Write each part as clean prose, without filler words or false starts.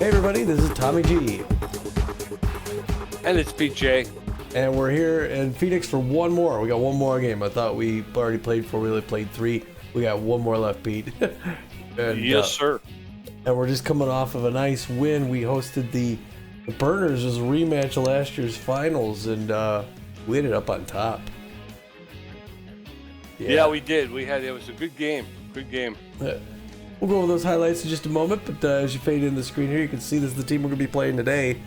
Hey everybody, this is Tommy G. And it's PJ. And we're here in Phoenix for one more. We got one more game. I thought we already played 4, we only played 3. We got one more left, Pete. Yes, sir. And we're just coming off of a nice win. We hosted the Burners as a rematch of last year's finals, and we ended up on top. Yeah, we did. It was a good game. Good game. We'll go over those highlights in just a moment, but as you fade in the screen here, you can see this is the team we're going to be playing today,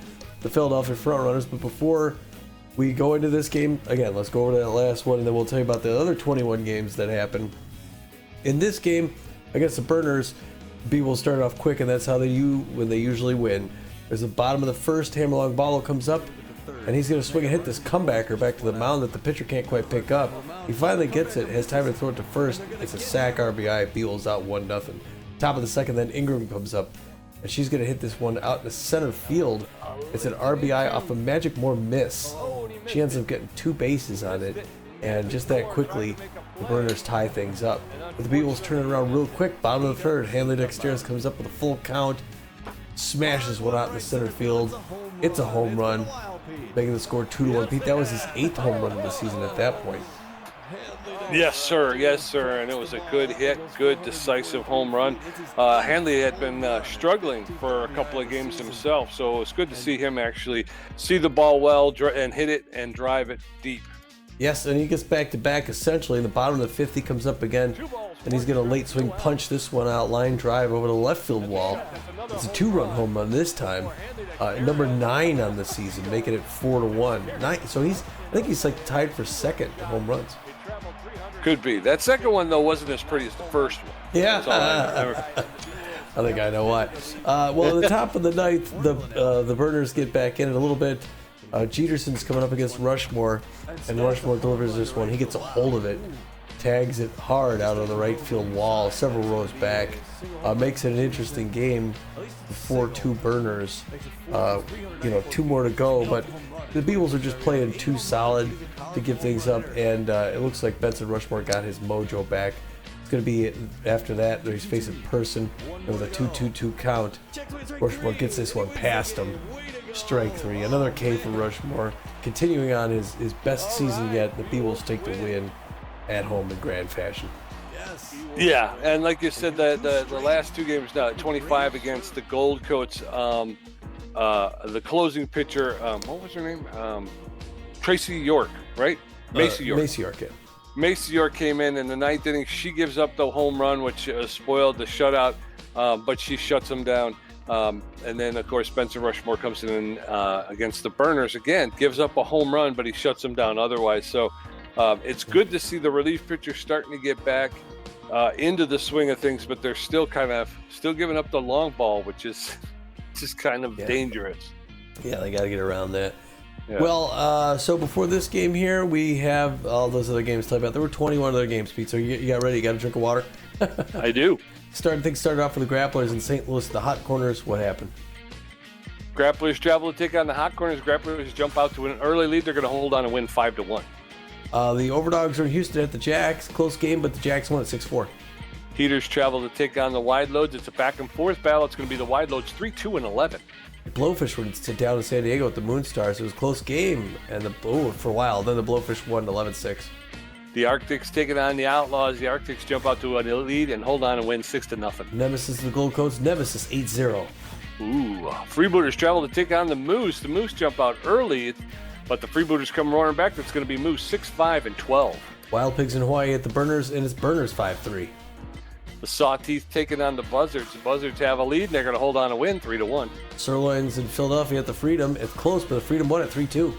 the Philadelphia Frontrunners. But before we go into this game, again, let's go over that last one, and then we'll tell you about the other 21 games that happened. In this game, against the Burners, Beewolves started off quick, and that's how they usually win. There's the bottom of the first, hammer-long ball comes up, and he's going to swing and hit this comebacker back to the mound that the pitcher can't quite pick up. He finally gets it, has time to throw it to first. It's a sack RBI. Beewolves out 1-0. Top of the second, then Ingram comes up, and she's going to hit this one out in the center field. It's an RBI off a Magic Moore miss. She ends up getting 2 bases on it, and just that quickly, the Burners tie things up. But the Beewolves turn it around real quick. Bottom of the third, Hanley Dexteris comes up with a full count, smashes one out in the center field. It's a home run, making the score 2-1. Pete, that was his 8th home run of the season at that point. Yes, sir. Yes, sir. And it was a good hit, good decisive home run. Hanley had been struggling for a couple of games himself, so it's good to see him actually see the ball well and hit it and drive it deep. Yes, and he gets back-to-back essentially. In the bottom of the 5th, he comes up again, and he's going to late swing punch this one out, line drive over the left field wall. It's a 2-run home run this time. Number 9 on the season, making it 4-1. So I think he's like tied for second in home runs. Could be. That second one, though, wasn't as pretty as the first one. Yeah. I think I know why. Well, at the top of the 9th, the Burners get back in it a little bit. Jeterson's coming up against Rushmore, and Rushmore delivers this one. He gets a hold of it, tags it hard out on the right field wall, several rows back. Makes it an interesting game. 4-2 Burners. 2 more to go, but the Beewolves are just playing too solid to give things up, and it looks like Benson Rushmore got his mojo back. It's going to be after that. He's facing Person with a 2-2-2 count. Rushmore gets this one past him. Strike 3. Another K for Rushmore. Continuing on his best season yet, the Beewolves take the win at home in grand fashion. Yeah, and like you said, the last 2 games now, 25 against the Gold Coats. The closing pitcher, what was her name? Tracy York, right? Macy York. Macy York, yeah. Macy York came in the 9th inning. She gives up the home run, which spoiled the shutout, but she shuts them down. And then, of course, Spencer Rushmore comes in against the Burners again, gives up a home run, but he shuts them down otherwise. So it's good to see the relief pitchers starting to get back into the swing of things, but they're still giving up the long ball, which is just kind of dangerous. Yeah, they got to get around that. Yeah. Well, so before this game here, we have all those other games to talk about. There were 21 other games, Pete, so you got ready? You got a drink of water? I do. Things started off for the Grapplers in St. Louis, the Hot Corners. What happened? Grapplers travel to take on the Hot Corners. Grapplers jump out to an early lead. They're going to hold on and win 5-1. The Overdogs are in Houston at the Jacks. Close game, but the Jacks won at 6-4. Heaters travel to take on the Wide Loads. It's a back-and-forth battle. It's going to be the Wide Loads 3-2-11. Blowfish were down in San Diego with the Moonstars. It was a close game, and for a while. Then the Blowfish won 11-6. The Arctics taking on the Outlaws. The Arctics jump out to a lead and hold on and win 6-0. Nemesis of the Gold Coast. Nemesis 8-0. Freebooters travel to take on the Moose. The Moose jump out early, but the Freebooters come roaring back. That's going to be Moose 6-5-12. Wild Pigs in Hawaii at the Burners, and it's Burners 5-3. The Sawteeth taking on the Buzzards. The Buzzards have a lead, and they're going to hold on and win 3-1. Sirloins in Philadelphia at the Freedom. It's close, but the Freedom won at 3-2.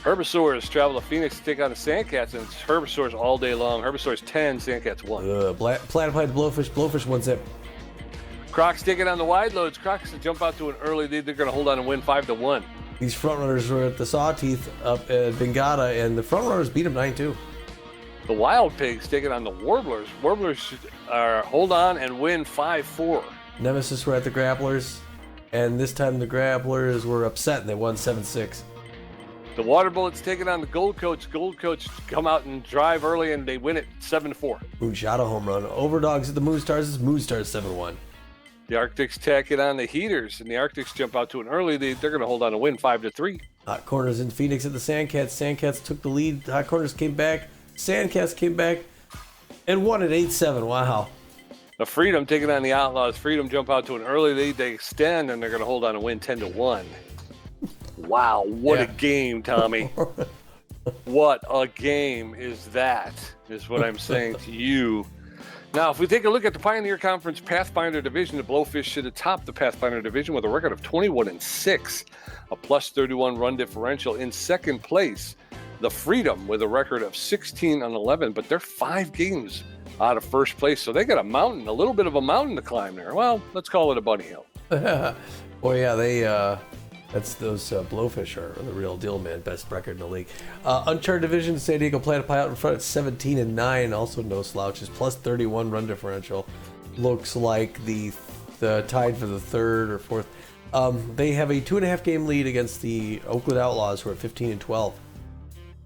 Herbivores travel to Phoenix to take on the Sandcats, and it's Herbivores all day long. Herbivores 10, Sandcats 1. Platypi the Blowfish. Blowfish 1-zip. Crocs taking on the Wide Loads. Crocs jump out to an early lead. They're going to hold on and win 5-1. These Frontrunners were at the Sawteeth up at Bengata, and the Frontrunners beat them 9-2. The Wild Pigs taking on the Warblers. Warblers hold on and win 5-4. Nemesis were at the Grapplers, and this time the Grapplers were upset, and they won 7-6. The Water Bullets taking on the Gold Coats. Gold Coats come out and drive early, and they win it 7-4. Moonshot a home run. Overdogs at the Moonstars. It's Moonstars 7-1. The Arctics tack it on the Heaters, and the Arctics jump out to an early lead. They're going to hold on to win 5-3. Hot Corners in Phoenix at the Sandcats. Sandcats took the lead. Hot Corners came back. Sandcats came back and won at 8-7. Wow. The Freedom taking on the Outlaws. Freedom jump out to an early lead. They extend, and they're going to hold on to win 10-1. Wow, what a game, Tommy. What a game is that, is what I'm saying to you. Now, if we take a look at the Pioneer Conference Pathfinder Division, the Blowfish sit atop the Pathfinder Division with a record of 21-6, a plus 31 run differential. In second place, the Freedom with a record of 16-11, but they're 5 games out of first place, so they got a little bit of a mountain to climb there. Well, let's call it a bunny hill. Well, yeah, those Blowfish are the real deal, man. Best record in the league. Uncharted Division, San Diego Platypi out in front at 17-9. Also no slouches. Plus 31 run differential. Looks like the tied for the third or fourth. They have a 2.5 game lead against the Oakland Outlaws, who are 15-12.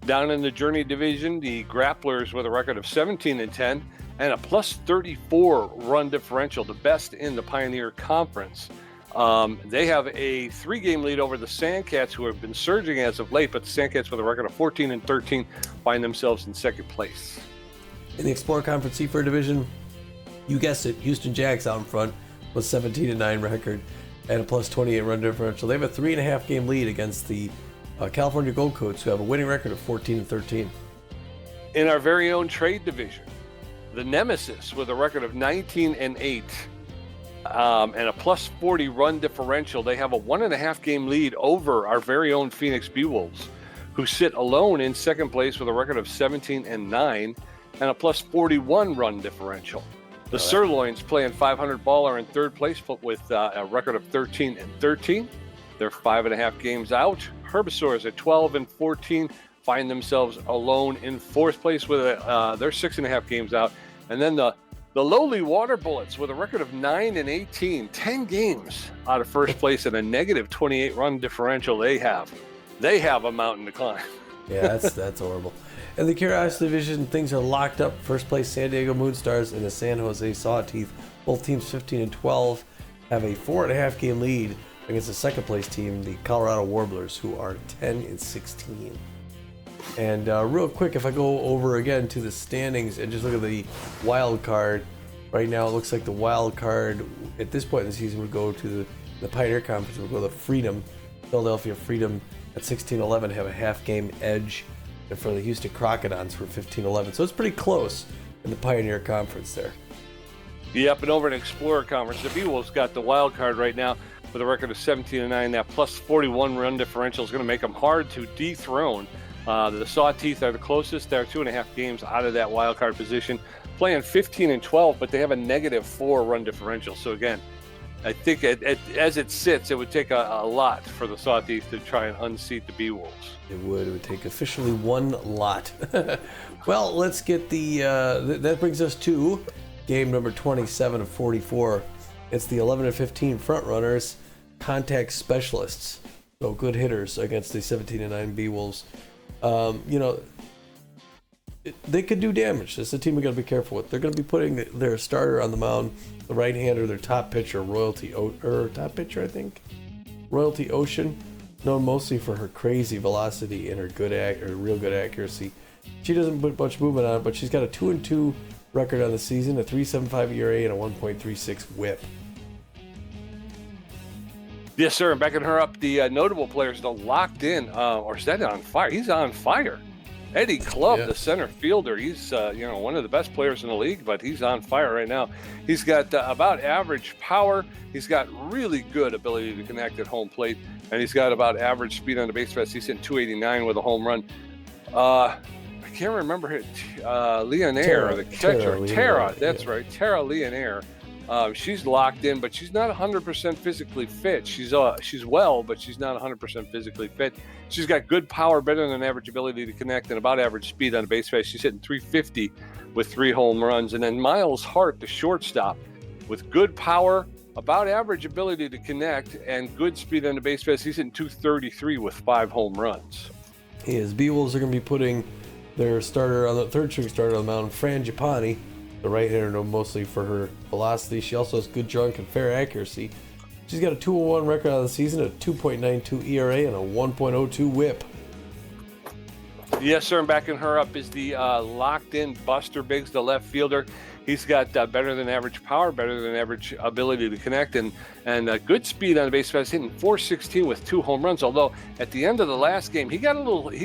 Down in the Journey Division, the Grapplers with a record of 17-10 and a plus 34 run differential, the best in the Pioneer Conference. They have a 3-game lead over the Sandcats, who have been surging as of late, but the Sandcats with a record of 14-13 find themselves in second place. In the Explorer Conference Seaford Division, you guessed it, Houston Jacks out in front with 17-9 record and a plus 28 run differential. They have a 3.5 game lead against the California Gold Coats, who have a winning record of 14-13. In our very own Trade Division, the Nemesis with a record of 19-8. And a plus 40 run differential. They have a 1.5 game lead over our very own Phoenix Beewolves, who sit alone in second place with a record of 17-9 and a plus 41 run differential. The Sirloins playing 500 ball are in third place with a record of 13-13. They're 5.5 games out. Herbivores at 12-14 find themselves alone in fourth place with they're 6.5 games out. And then the lowly Water Bullets with a record of 9-18, 10 games out of first place and a negative 28 run differential. They have a mountain to climb. Yeah, that's horrible. In the Curiosity Division, things are locked up. First place, San Diego Moonstars and the San Jose Sawteeth. Both teams 15-12 have a 4.5 game lead against the second place team, the Colorado Warblers, who are 10-16. And real quick, if I go over again to the standings and just look at the wild card, right now it looks like the wild card at this point in the season would go to the Pioneer Conference, would go to Freedom, Philadelphia Freedom at 16-11, have a half game edge, and for the Houston Crocodons for 15-11. So it's pretty close in the Pioneer Conference there. Yep, and over in Explorer Conference, the Beewolves got the wild card right now with a record of 17-9. That plus 41 run differential is going to make them hard to dethrone. The Sawteeth are the closest. They're 2.5 games out of that wild card position, playing 15-12, but they have a negative 4 run differential. So again, I think as it sits, it would take a lot for the Sawteeth to try and unseat the Beewolves. It would take officially one lot. Well, let's get that brings us to game number 27 of 44. It's the 11-15 Frontrunners, contact specialists. So good hitters against the 17-9 Beewolves. They could do damage. This is a team we got to be careful with. They're going to be putting their starter on the mound, the right-hander, their top pitcher, Royalty Ocean, known mostly for her crazy velocity and her real good accuracy. She doesn't put much movement on it, but she's got a 2-2 record on the season, a 3.75 ERA, and a 1.36 WHIP. Yes, sir. And backing her up, the notable players, the locked in, or is that on fire? He's on fire. Eddie Clubb, the center fielder. He's one of the best players in the league, but he's on fire right now. He's got about average power. He's got really good ability to connect at home plate, and he's got about average speed on the base paths. He's hitting 289 with a home run. I can't remember her. Leonaire, the catcher. Tara, that's right. Tara Leonaire. She's locked in, but she's not 100% physically fit. She's well, but she's not 100% physically fit. She's got good power, better than average ability to connect, and about average speed on the base paths. She's hitting 350 with 3 home runs. And then Miles Hart, the shortstop, with good power, about average ability to connect, and good speed on the base paths. He's hitting 233 with 5 home runs. His Beewolves are going to be putting their starter on the third string starter on the mound, Fran Gipani, the right-hander known mostly for her velocity. She also has good drunk and fair accuracy. She's got a 2.01 record on the season, a 2.92 ERA, and a 1.02 WHIP. Yes, sir. And backing her up is the locked-in Buster Biggs, the left fielder. He's got better than average power, better than average ability to connect, and good speed on the base paths, hitting .416 with 2 home runs. Although at the end of the last game, he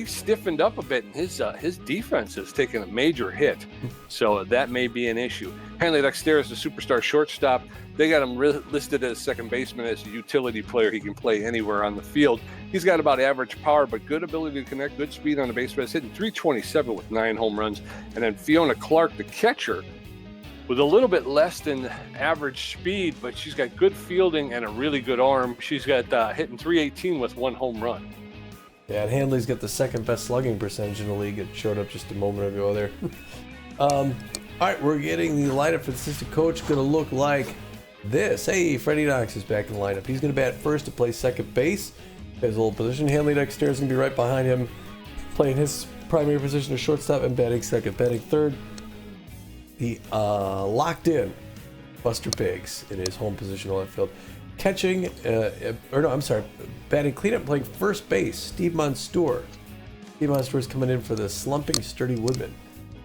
stiffened up a bit, and his defense has taken a major hit. So that may be an issue. Hanley Dexter is the superstar shortstop. They got him listed as second baseman, as a utility player. He can play anywhere on the field. He's got about average power, but good ability to connect, good speed on the base paths, hitting .327 with 9 home runs. And then Fiona Clark, the catcher, with a little bit less than average speed, but she's got good fielding and a really good arm. She's got hitting .318 with 1 home run. Yeah, and Hanley's got the second best slugging percentage in the league. It showed up just a moment ago there. All right, we're getting the lineup for the assistant coach. Going to look like this. Hey, Freddie Knox is back in the lineup. He's going to bat first to play second base. His old position. Hanley Dexter is going to be right behind him, playing his primary position of shortstop and batting second. Batting third, the locked-in Buster Biggs in his home position on left field. Catching, batting cleanup, playing first base, Steve Monstour. Steve Monstour is coming in for the slumping Sturdy Woodman.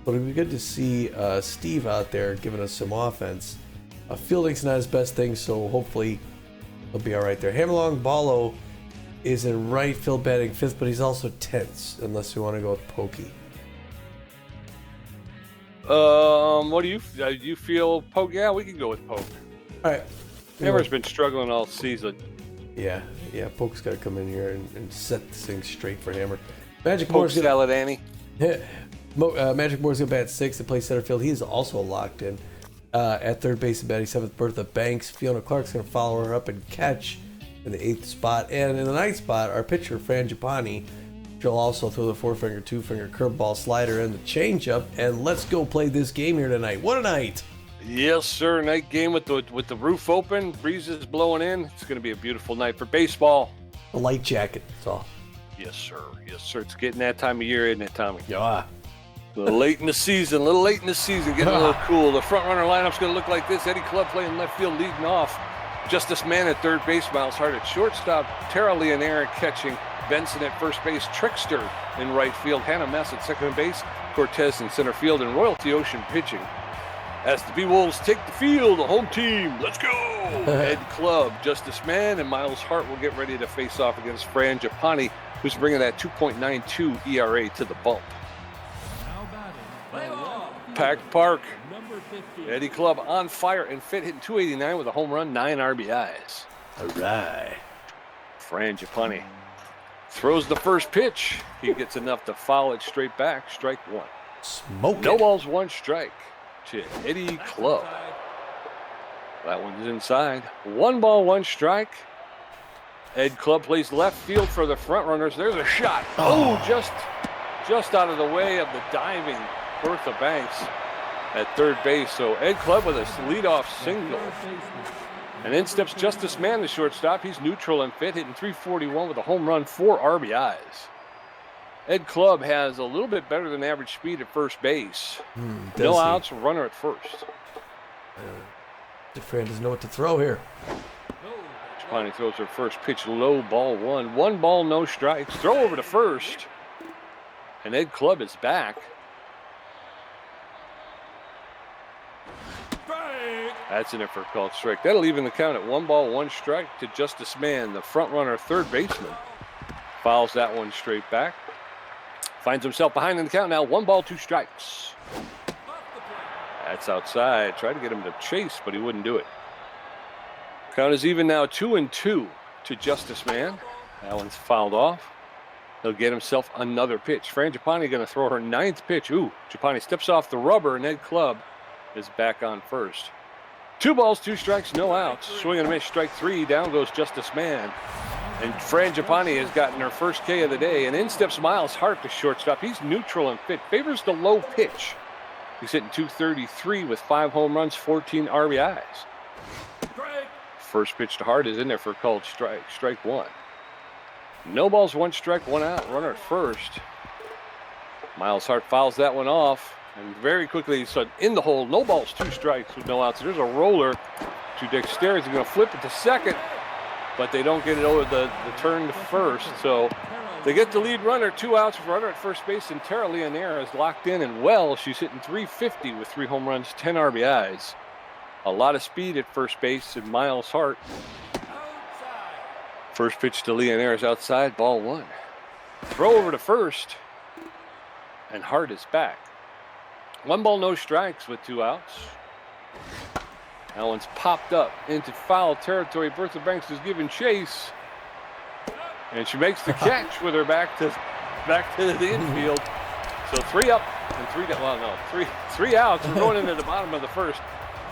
But it'll be good to see Steve out there giving us some offense. Fielding's not his best thing, so hopefully he'll be all right there. Hammerlong Ballo is in right field batting fifth, but he's also tense, unless we want to go with Pokey. What do you feel? Poke? Yeah, we can go with Poke. All right. Hammer's been struggling all season. Yeah, Poke's got to come in here and set this thing straight for Hammer. Magic Poke Moore's salad, Annie. Magic Moore's going to bat sixth and play center field. He is also locked in. At third base and batting seventh, Bertha Banks. Fiona Clark's going to follow her up and catch in the 8th spot. And in the 9th spot, our pitcher, Fran Gipani. She'll also throw the 4-finger, 2-finger curveball slider and the changeup. And let's go play this game here tonight. What a night! Yes, sir. Night game with the roof open, breezes blowing in. It's going to be a beautiful night for baseball. A light jacket, that's all. Yes, sir. Yes, sir. It's getting that time of year, isn't it, Tommy? Yeah. A little late in the season, getting a little cool. The front runner lineup's going to look like this. Eddie Clubb playing left field, leading off. Justice Mann at third base, Miles Hart at shortstop, Tara Leonera catching, Benson at first base, Trickster in right field, Hannah Mess at second base, Cortez in center field, and Royalty Ocean pitching. As the Beewolves take the field, the home team, let's go! Ed Clubb, Justice Mann, and Miles Hart will get ready to face off against Fran Gipani, who's bringing that 2.92 ERA to the bump. Packed Park. Eddie Clubb on fire and fit, hitting .289 with a home run, 9 RBIs. All right. Fran Gipani throws the first pitch. He gets enough to foul it straight back. Strike one. Smoke it. No balls, 1 strike to Eddie Clubb. That one's inside. 1 ball, 1 strike. Ed Clubb plays left field for the front runners. There's a shot. Oh, just out of the way of the diving Bertha Banks at third base. So Ed Clubb with a leadoff single. And in steps Justice Mann, the shortstop. He's neutral and fit, hitting .341 with a home run, 4 RBIs. Ed Clubb has a little bit better than average speed at first base. No outs, runner at first. Fran doesn't know what to throw here. Gipani throws her first pitch low, ball 1. 1 ball, no strikes. Throw over to first. And Ed Clubb is back. That's an effort called strike. That'll even the count at 1 ball, 1 strike to Justice Mann, the front runner, third baseman. Fouls that one straight back. Finds himself behind in the count now. 1 ball, 2 strikes. That's outside. Tried to get him to chase, but he wouldn't do it. Count is even now, 2-2 to Justice Mann. That one's fouled off. He'll get himself another pitch. Fran Gipani going to throw her 9th pitch. Ooh, Gipani steps off the rubber, and Ed Clubb is back on first. 2 balls, 2 strikes, no outs. Swing and a miss, strike 3. Down goes Justice Mann. And Fran Gipani has gotten her first K of the day. And in steps Miles Hart, the shortstop. He's neutral and fit. Favors the low pitch. He's hitting .233 with 5 home runs, 14 RBIs. First pitch to Hart is in there for a called strike. Strike 1. No balls, 1 strike, 1 out. Runner at first. Miles Hart fouls that one off. And very quickly, he said, in the hole, no balls, 2 strikes with no outs. There's a roller to Dexter. He's going to flip it to second, but they don't get it over the turn to first. So they get the lead runner, 2 outs with runner at first base, and Tara Leonera is locked in and well. She's hitting .350 with 3 home runs, 10 RBIs. A lot of speed at first base, and Miles Hart. First pitch to Leonera is outside, ball 1. Throw over to first, and Hart is back. 1 ball, no strikes with 2 outs. That one's popped up into foul territory. Bertha Banks is giving chase, and she makes the catch with her back to the infield. So 3 up and 3 down. Well, no, three outs. We're going into the bottom of the first.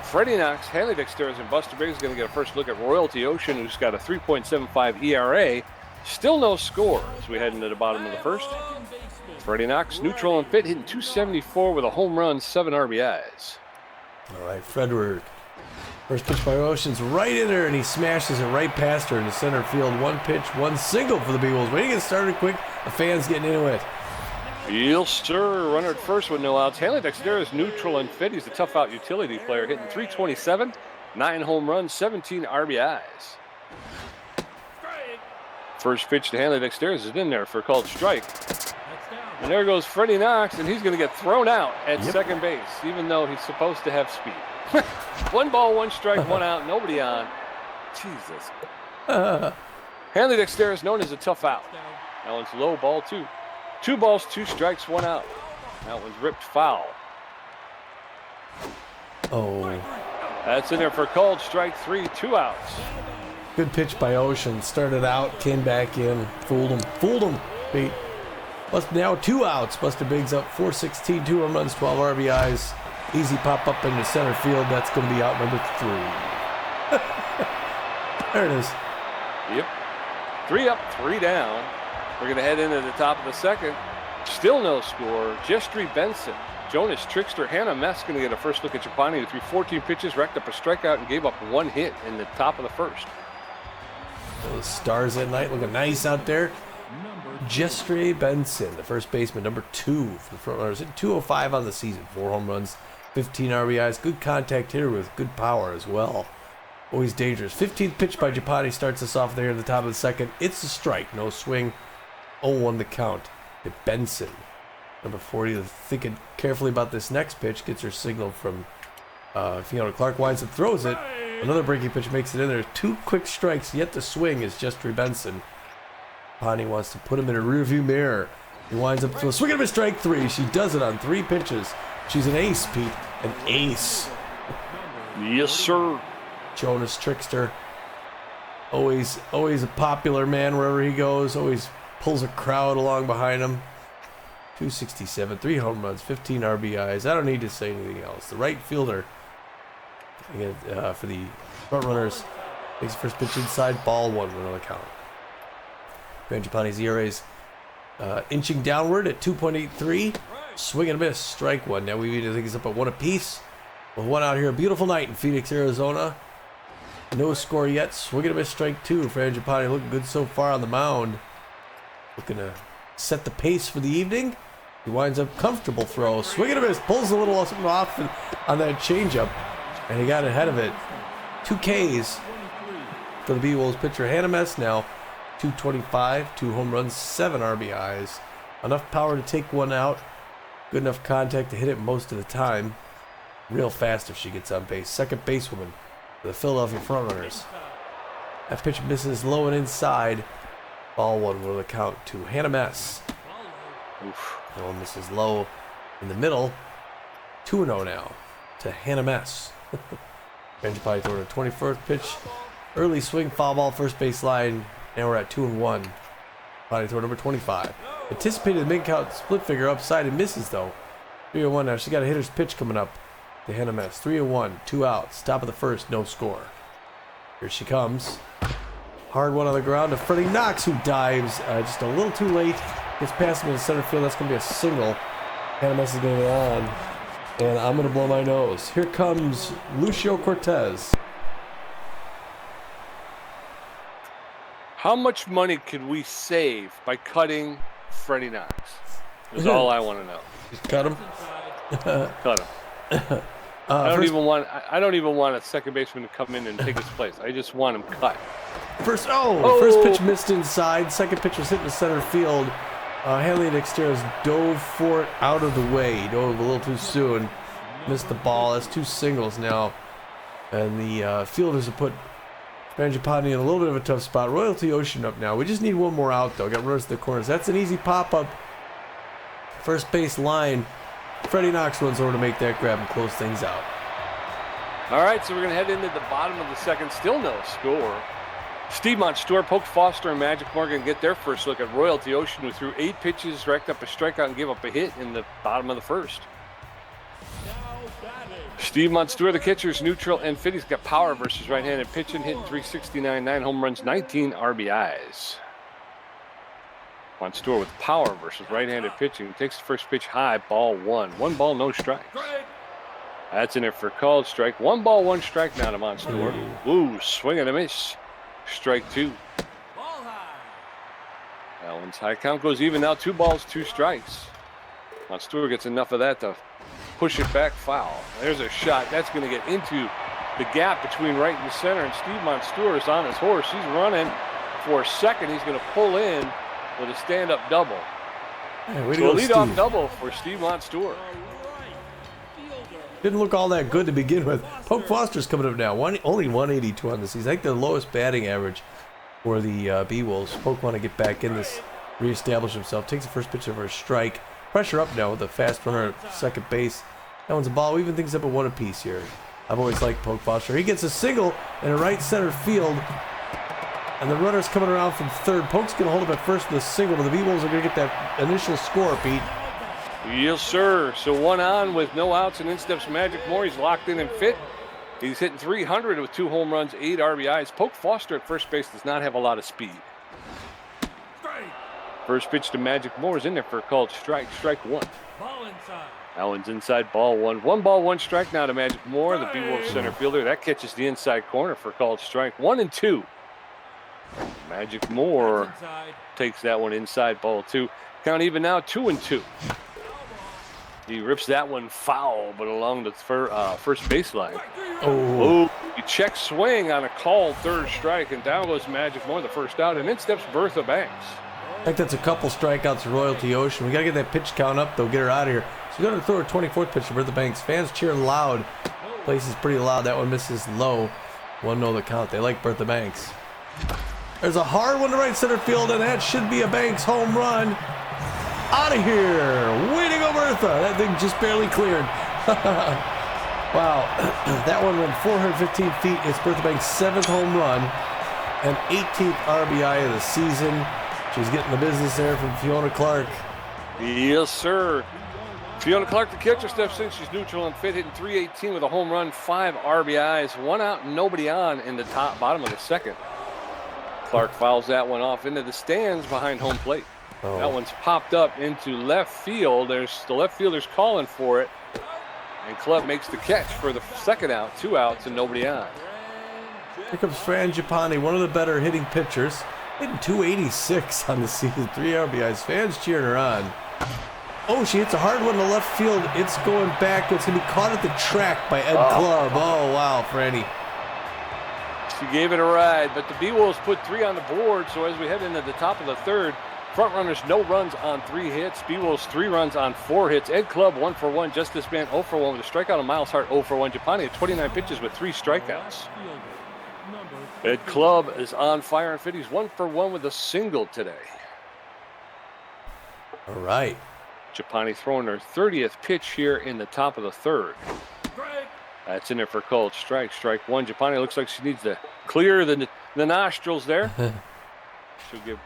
Freddie Knox, Hanley Dexteris, and Buster Biggs going to get a first look at Royalty Ocean, who's got a 3.75 ERA. Still no score as we head into the bottom of the first. Freddie Knox, neutral and fit, hitting .274 with a home run, 7 RBIs. All right, Fredward. First pitch by Ocean's right in there, and he smashes it right past her into center field. 1 pitch, 1 single for the Beewolves. Waiting to get started quick. The fans getting into it. Yes, sir. Runner at first with no outs. Hanley Dexter is neutral and fit. He's a tough out utility player, hitting .327, 9 home runs, 17 RBIs. First pitch to Hanley Dexter is in there for a called strike. And there goes Freddie Knox, and he's going to get thrown out at second base, even though he's supposed to have speed. 1 ball, 1 strike, 1 out, nobody on. Jesus. Hanley Dexter is known as a tough out. That one's low, ball 2. 2 balls, 2 strikes, 1 out. That one's ripped foul. Oh. That's in there for called strike 3, 2 outs. Good pitch by Ocean. Started out, came back in, fooled him. Beat. Now 2 outs. Buster Biggs up 416, 2 home runs, 12 RBIs. Easy pop up into center field. That's going to be out number 3. There it is. Yep. 3 up, 3 down. We're going to head into the top of the second. Still no score. Jestry Benson, Jonas Trickster, Hannah Mess going to get a first look at Gipani, who threw 14 pitches, racked up a strikeout, and gave up 1 hit in the top of the first. Those stars at night looking nice out there. Jestry Benson, the first baseman, number 2 for the Frontrunners, hit .205 on the season, 4 home runs, 15 RBIs. Good contact hitter with good power as well. Always dangerous. 15th pitch by Gipani starts us off there at the top of the second. It's a strike, no swing. 0-1 the count to Benson. Number 40, thinking carefully about this next pitch, gets her signal from Fiona Clark, winds and throws it. Another breaking pitch makes it in there. 2 quick strikes yet to swing is Jestry Benson. Gipani wants to put him in a rearview mirror. He winds up swinging him a strike 3. She does it on 3 pitches. She's an ace, Pete. An ace. Yes, sir. Jonas Trickster. Always a popular man wherever he goes. Always pulls a crowd along behind him. 267, 3 home runs, 15 RBIs. I don't need to say anything else. The right fielder for the Frontrunners makes the first pitch inside, ball 1 on the count. Fran Gipani's ERA is inching downward at 2.83. Swing and a miss, strike 1. Now we think it's up at 1 apiece. With 1 out here, a beautiful night in Phoenix, Arizona. No score yet. Swing and a miss, strike 2. Fran Gipani looking good so far on the mound. Looking to set the pace for the evening. He winds up comfortable throw. Swing and a miss. Pulls a little something off on that changeup. And he got ahead of it. 2 Ks for the Beewolves pitcher. Hannah Mess now. 225, 2 home runs, 7 RBIs. Enough power to take 1 out. Good enough contact to hit it most of the time. Real fast if she gets on base. Second basewoman for the Philadelphia Frontrunners. That pitch misses low and inside. Ball 1 will account to Hannah Mess. Oof. That one misses low in the middle. 2-0 now to Hannah Mess. Fran Gipani throwing a 21st pitch. Early swing, foul ball, first base line. Now we're at 2-1. Gipani throw number 25. Anticipated the mid-count split figure upside and misses though. 3-1 now. She got a hitter's pitch coming up to Hannah Mess. 3-1, 2 outs. Top of the first, no score. Here she comes. Hard one on the ground to Freddie Knox, who dives just a little too late. Gets past him in the center field. That's going to be a single. Hannah Mess is going to get on. And I'm going to blow my nose. Here comes Lucio Cortez. How much money could we save by cutting Freddie Knox? Is all I want to know. Just cut him. Cut him. I don't even want a second baseman to come in and take his place. I just want him cut. First pitch missed inside. Second pitch was hit in the center field. Hanley Dexteros dove for it out of the way. He dove a little too soon. Missed the ball. That's 2 singles now. And the fielders have put Fran Gipani in a little bit of a tough spot. Royalty Ocean up now. We just need one more out, though. Got runners to the corners. That's an easy pop-up. First base line. Freddie Knox runs over to make that grab and close things out. All right, so we're going to head into the bottom of the second. Still no score. Steve Montour, Polk Foster, and Magic Morgan get their first look at Royalty Ocean, who threw 8 pitches, racked up a strikeout, and gave up a hit in the bottom of the first. Steve Montour, the catcher's neutral, and Fitty's got power versus right-handed pitching, hitting .369, 9 home runs, 19 RBIs. Montour with power versus right-handed pitching. Takes the first pitch high, ball 1. 1 ball, no strikes. That's in there for a called strike. 1 ball, 1 strike now to Montour. Ooh, swing and a miss. Strike 2. That one's high. Count goes even now. 2 balls, 2 strikes. Montour gets enough of that to push it back, foul. There's a shot. That's going to get into the gap between right and center, and Steve Montour is on his horse. He's running for second. He's going to pull in with a stand-up double. Yeah, so a lead-off double for Steve Montour. Didn't look all that good to begin with. Polk Foster's coming up now. Only 182 on the season. I think the lowest batting average for the Beewolves. Polk want to get back in this, reestablish himself. Takes the first pitch over a strike. Pressure up now with a fast runner at second base. That one's a ball. We even things up at 1 apiece here. I've always liked Polk Foster. He gets a single in a right center field. And the runner's coming around from third. Polk's going to hold up at first with a single, but the Beewolves are going to get that initial score, Pete. Yes, sir. So 1 on with no outs, and in steps Magic Moore. He's locked in and fit. He's hitting .300 with 2 home runs, 8 RBIs. Polk Foster at first base does not have a lot of speed. First pitch to Magic Moore is in there for a called strike. Strike 1. Ball inside. That one's inside, ball 1. 1 ball, 1 strike now to Magic Moore, the Beewolves center fielder. That catches the inside corner for a called strike. 1 and 2. Magic Moore takes that one inside, ball 2. Count even now, 2 and 2. He rips that one foul, but along the first baseline. Oh, he checks swing on a called third strike, and down goes Magic Moore, the first out, and in steps Bertha Banks. I think that's a couple strikeouts to Royalty Ocean. We got to get that pitch count up, though, get her out of here. So we're going to throw her 24th pitch to Bertha Banks. Fans cheer loud. Place is pretty loud. That one misses low. 1-0 the count. They like Bertha Banks. There's a hard one to right center field, and that should be a Banks home run. Out of here. Way to go, Bertha. That thing just barely cleared. Wow. That one went 415 feet. It's Bertha Banks' 7th home run and 18th RBI of the season. She's getting the business there from Fiona Clark. Yes, sir. Fiona Clark, the catcher, steps in. She's neutral and fit, hitting .318 with a home run, 5 RBIs, 1 out, nobody on in the bottom of the second. Clark fouls that one off into the stands behind home plate. Oh. That one's popped up into left field. There's the left fielder's calling for it. And Club makes the catch for the second out, 2 outs and nobody on. Here comes Fran Gipani, one of the better hitting pitchers. Hitting .286 on the season, 3 RBIs. Fans cheering her on. Oh, she hits a hard one to left field. It's going back. It's going to be caught at the track by Ed Club. Oh, wow, Franny. She gave it a ride, but the Beewolves put 3 on the board. So as we head into the top of the third, Frontrunners no runs on 3 hits. Beewolves 3 runs on 4 hits. Ed Club 1 for 1. Justice Band 0 for 1 with a strikeout. And Miles Hart 0 for 1. Gipani at 29 pitches with 3 strikeouts. Ed Club is on fire and fit. He's 1 for 1 with a single today. All right. Gipani throwing her 30th pitch here in the top of the third. That's in there for a called strike. Strike 1. Gipani looks like she needs to clear the nostrils there. She'll get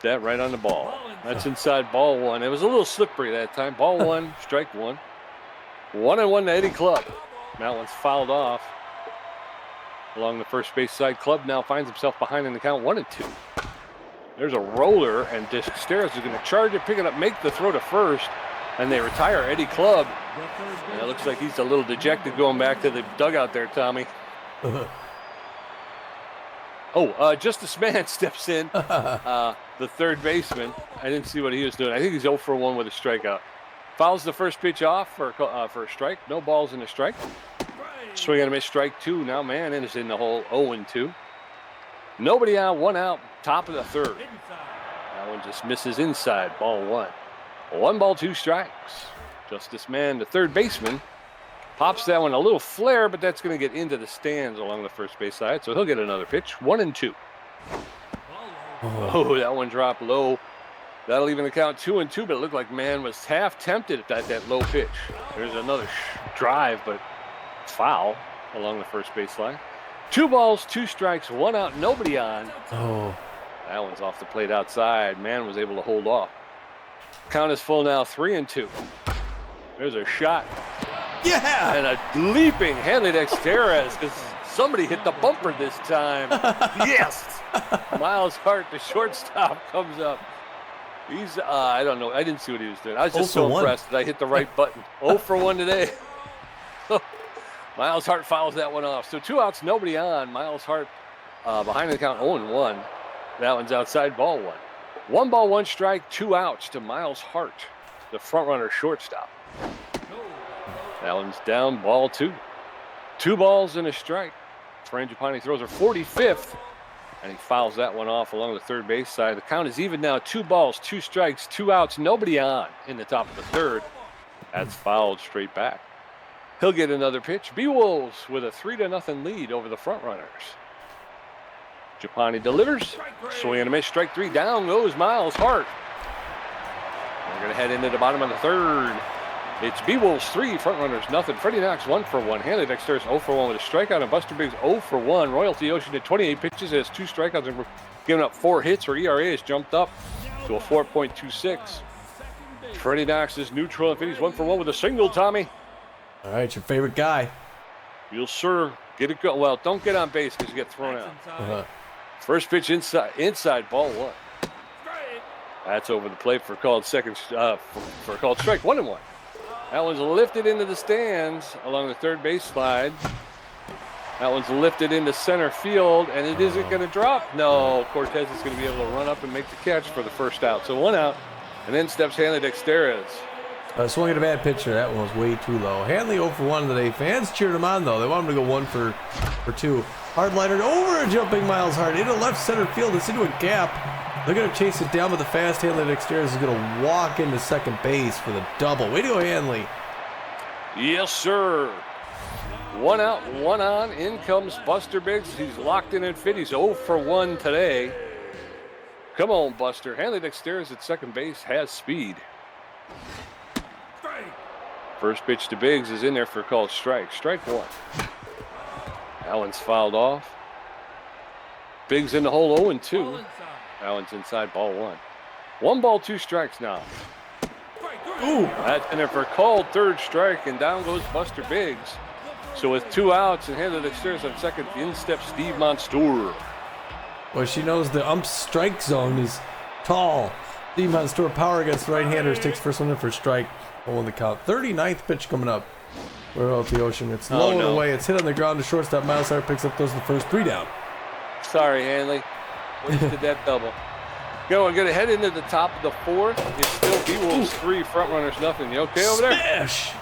that right on the ball. That's inside, ball 1. It was a little slippery that time. Ball 1, strike 1. 1-1 to Eddie Club. That one's fouled off. Along the first base side, Club now finds himself behind in the count 1-2. There's a roller, and Dexteros is going to charge it, pick it up, make the throw to first, and they retire Eddie Club. And it looks like he's a little dejected going back to the dugout there, Tommy. Justice Mann steps in, the third baseman. I didn't see what he was doing. I think he's 0 for 1 with a strikeout. Fouls the first pitch off for a strike. No balls in a strike. Swing and a miss, strike 2. Now man is in the hole, 0-2. Nobody out, 1 out, top of the third. That one just misses inside, ball 1. 1 ball, 2 strikes. Justice Man, the third baseman, pops that one a little flare, but that's going to get into the stands along the first base side, so he'll get another pitch, 1-2. Oh, that one dropped low. That'll even count 2-2, but it looked like man was half tempted at that low pitch. There's another drive, but foul along the first base line. 2 balls, 2 strikes, 1 out, nobody on. Oh. That one's off the plate outside. Man was able to hold off. Count is full now, 3-2. There's a shot. Yeah! And a leaping Hanley Dexteres, because somebody hit the bumper this time. Yes! Miles Hart, the shortstop, comes up. He's, I don't know. I didn't see what he was doing. I was just so impressed that I hit the right button. 0 for 1 today. Miles Hart fouls that one off. So 2 outs, nobody on. Miles Hart behind the count, 0-1. That one's outside, ball 1. 1 ball, 1 strike, 2 outs to Miles Hart, the front runner shortstop. That one's down, ball 2. 2 balls and a strike. Fran Gipani throws her 45th, and he fouls that one off along the third base side. The count is even now, 2 balls, 2 strikes, 2 outs, nobody on in the top of the third. That's fouled straight back. He'll get another pitch. Beewolves with a 3-0 lead over the front runners. Gipani delivers. Swing and a miss, strike 3. Down goes Miles Hart. We're going to head into the bottom of the third. It's Beewolves 3, front runners nothing. Freddie Knox 1 for 1. Hanley Dexteres 0 for 1 with a strikeout, and Buster Biggs 0 for 1. Royalty Ocean did 28 pitches, has 2 strikeouts, and we're giving up 4 hits. Her ERA has jumped up to a 4.26. Freddie Knox is neutral, and Fitty's 1 for 1 with a single, Tommy. All right, your favorite guy. You'll sure get it go. Well, don't get on base because you get thrown out. First pitch inside, ball 1. That's over the plate for called second for called strike, 1-1. That one's lifted into the stands along the third base slide. That one's lifted into center field, and it isn't going to drop. No, Cortez is going to be able to run up and make the catch for the first out. So 1 out, and then steps Hanley Dexteres. Swung at a bad pitcher. That one was way too low. Hanley 0 for 1 today. Fans cheered him on, though. They want him to go 1 for 2. Hardliner over a jumping Miles Hart into left center field. It's into a gap. They're going to chase it down, but the fast Hanley Dexteres is going to walk into second base for the double. Way to go, Hanley. Yes, sir. 1 out, 1 on. In comes Buster Biggs. He's locked in and fit. He's 0 for 1 today. Come on, Buster. Hanley Dexteres at second base has speed. First pitch to Biggs is in there for a called strike. Strike 1. That one's fouled off. Biggs in the hole, 0-2. That one's inside, ball 1. 1 ball, 2 strikes now. Ooh, that's in there for a called third strike, and down goes Buster Biggs. So with 2 outs and Hanley Dexteres on second, in steps Steve Monstour. Well, she knows the ump's strike zone is tall. Steve Monstour, power against right-handers, takes first one in for strike. 0 the count. 39th pitch coming up. We're out the ocean. It's low and away. It's hit on the ground to shortstop. Miles Hart picks up those the first 3 down. Sorry, Hanley. Wasted that double. We're going to head into the top of the 4th. It's still Beewolves 3, front runners nothing. You okay over there? Smash!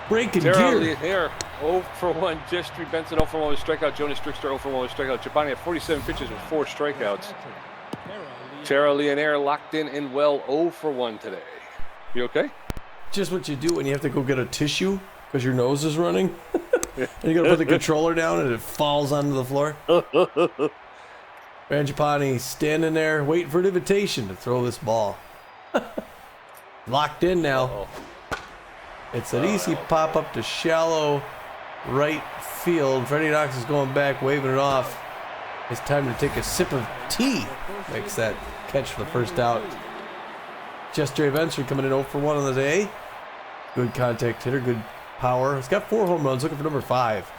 Breaking Tara gear. Here, 0 for 1. Jestry Benson 0 for 1 with strikeout. Jonas Trickster 0 for 1 with strikeout. Gipani had 47 pitches with 4 strikeouts. Tara Leonaire locked in and well 0 for 1 today. You okay? Just what you do when you have to go get a tissue because your nose is running. And you got to put the controller down and it falls onto the floor. Fran Gipani standing there waiting for an invitation to throw this ball. Locked in now. It's an easy pop up to shallow right field. Freddie Knox is going back, waving it off. It's time to take a sip of tea. Makes that catch for the first out. Just Jerry Benson coming in 0 for 1 on the day. Good contact hitter, good power. He's got 4 home runs, looking for number 5.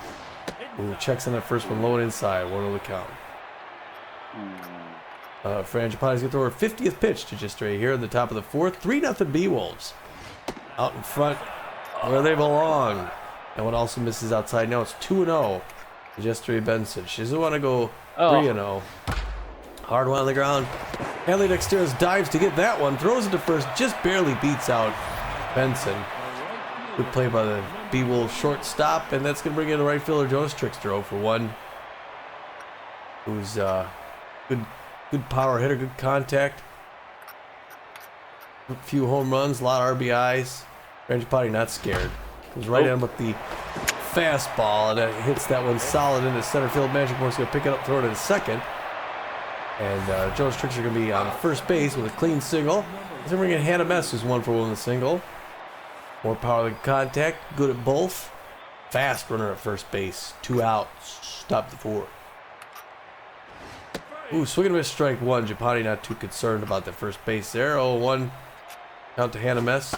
Ooh, checks on that first one, low and inside, 1 the count. Fran Gipani's going to throw her 50th pitch to Just Ray here in the top of the 4th. 3-0 Beewolves. Out in front where they belong. And one also misses outside. Now it's 2-0. Just Ray Benson. She doesn't want to go 3-0. Hard one on the ground. Hanley Dexteres dives to get that one. Throws it to first. Just barely beats out Benson. Good play by the Beewolves shortstop, and that's going to bring in the right fielder, Jonas Trickster, 0 for 1. Who's good power hitter, good contact. A few home runs, a lot of RBIs. Fran Gipani not scared. Goes right in with the fastball, and it hits that one solid into center field. Magic Moore's going to pick it up, throw it in second. And Jonas Trickster going to be on first base with a clean single. Then we're going to Hannah Mess, who's 1 for 1 with a single. More power than contact, good at both. Fast runner at first base, 2 outs, stop the 4. Ooh, swing and a miss, strike 1. Gipani not too concerned about the first base there. 0-1. Count to Hannah Mess.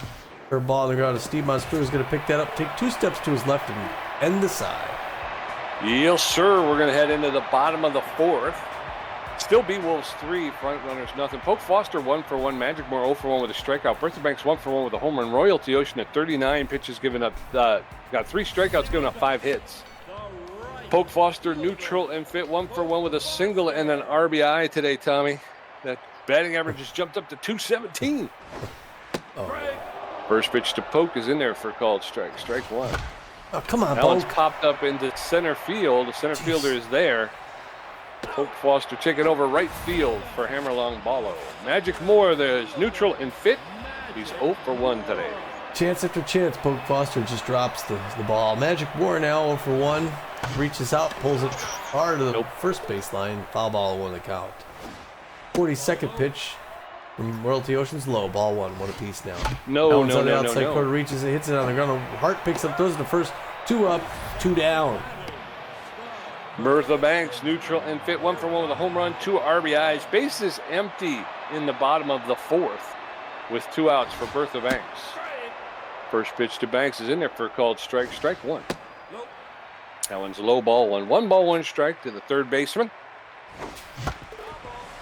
Her ball on the ground. Steve Monspur is going to pick that up, take 2 steps to his left, and end the side. Yes, sir. We're going to head into the bottom of the 4th. Still Beewolves 3, Frontrunners nothing. Poke Foster 1 for 1. Magic Moore 0 for 1 with a strikeout. Bertha Banks 1 for 1 with a home run. Royalty Ocean at 39 pitches given up. Got 3 strikeouts, giving up 5 hits. Poke Foster neutral and fit 1 for 1 with a single and an RBI today, Tommy. That batting average has jumped up to 217. First pitch to Poke is in there for a called strike. Strike 1. Oh, come on, that one's Poke. popped up into center field. The center fielder is there. Poke Foster taking over right field for Hammerlong Ballo. Magic Moore, there's neutral and fit. He's 0 for 1 today. Chance after chance, Poke Foster just drops the ball. Magic Moore now 0 for 1. Reaches out, pulls it hard to the first baseline. Foul ball, 1 the count. 42nd pitch from Royalty Ocean's low. Ball 1 apiece now. No. On the outside corner, reaches it, hits it on the ground. Hart picks up, throws it to first. 2 up, 2 down. Bertha Banks, neutral and fit 1 for 1 with a home run, 2 RBIs. Bases empty in the bottom of the 4th with 2 outs for Bertha Banks. First pitch to Banks is in there for a called strike. Strike 1. That one's low, ball 1. 1 ball, 1 strike to the third baseman.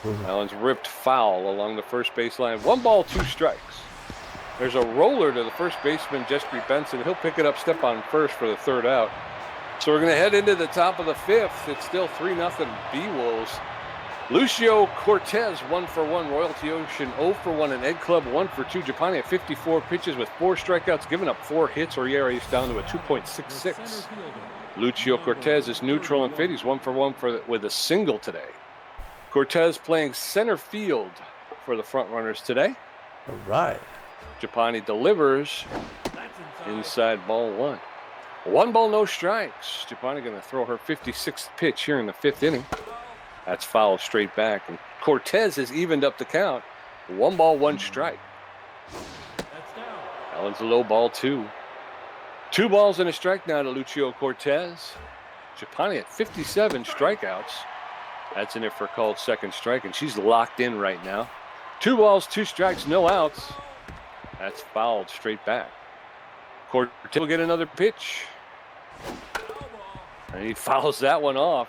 That one's ripped foul along the first baseline. 1 ball, 2 strikes. There's a roller to the first baseman, Jeffrey Benson. He'll pick it up, step on first for the 3rd out. So we're going to head into the top of the 5th. It's still 3-0 Beewolves. Lucio Cortez 1 for 1. Royalty Ocean 0 for 1. And Ed Club 1 for 2. Gipani at 54 pitches with 4 strikeouts, giving up 4 hits. Or ERA is down to a 2.66. Lucio Cortez is neutral and fit. He's 1 for 1 with a single today. Cortez playing center field for the Frontrunners today. All right. Gipani delivers inside ball 1. 1 ball, no strikes. Gipani going to throw her 56th pitch here in the 5th inning. That's foul straight back. And Cortez has evened up the count. 1 ball, 1 strike. That one's a low, ball 2. 2 balls and a strike now to Lucio Cortez. Gipani at 57 strikeouts. That's in there for a called second strike, and she's locked in right now. 2 balls, 2 strikes, no outs. That's fouled straight back. Cortez will get another pitch. And he fouls that one off.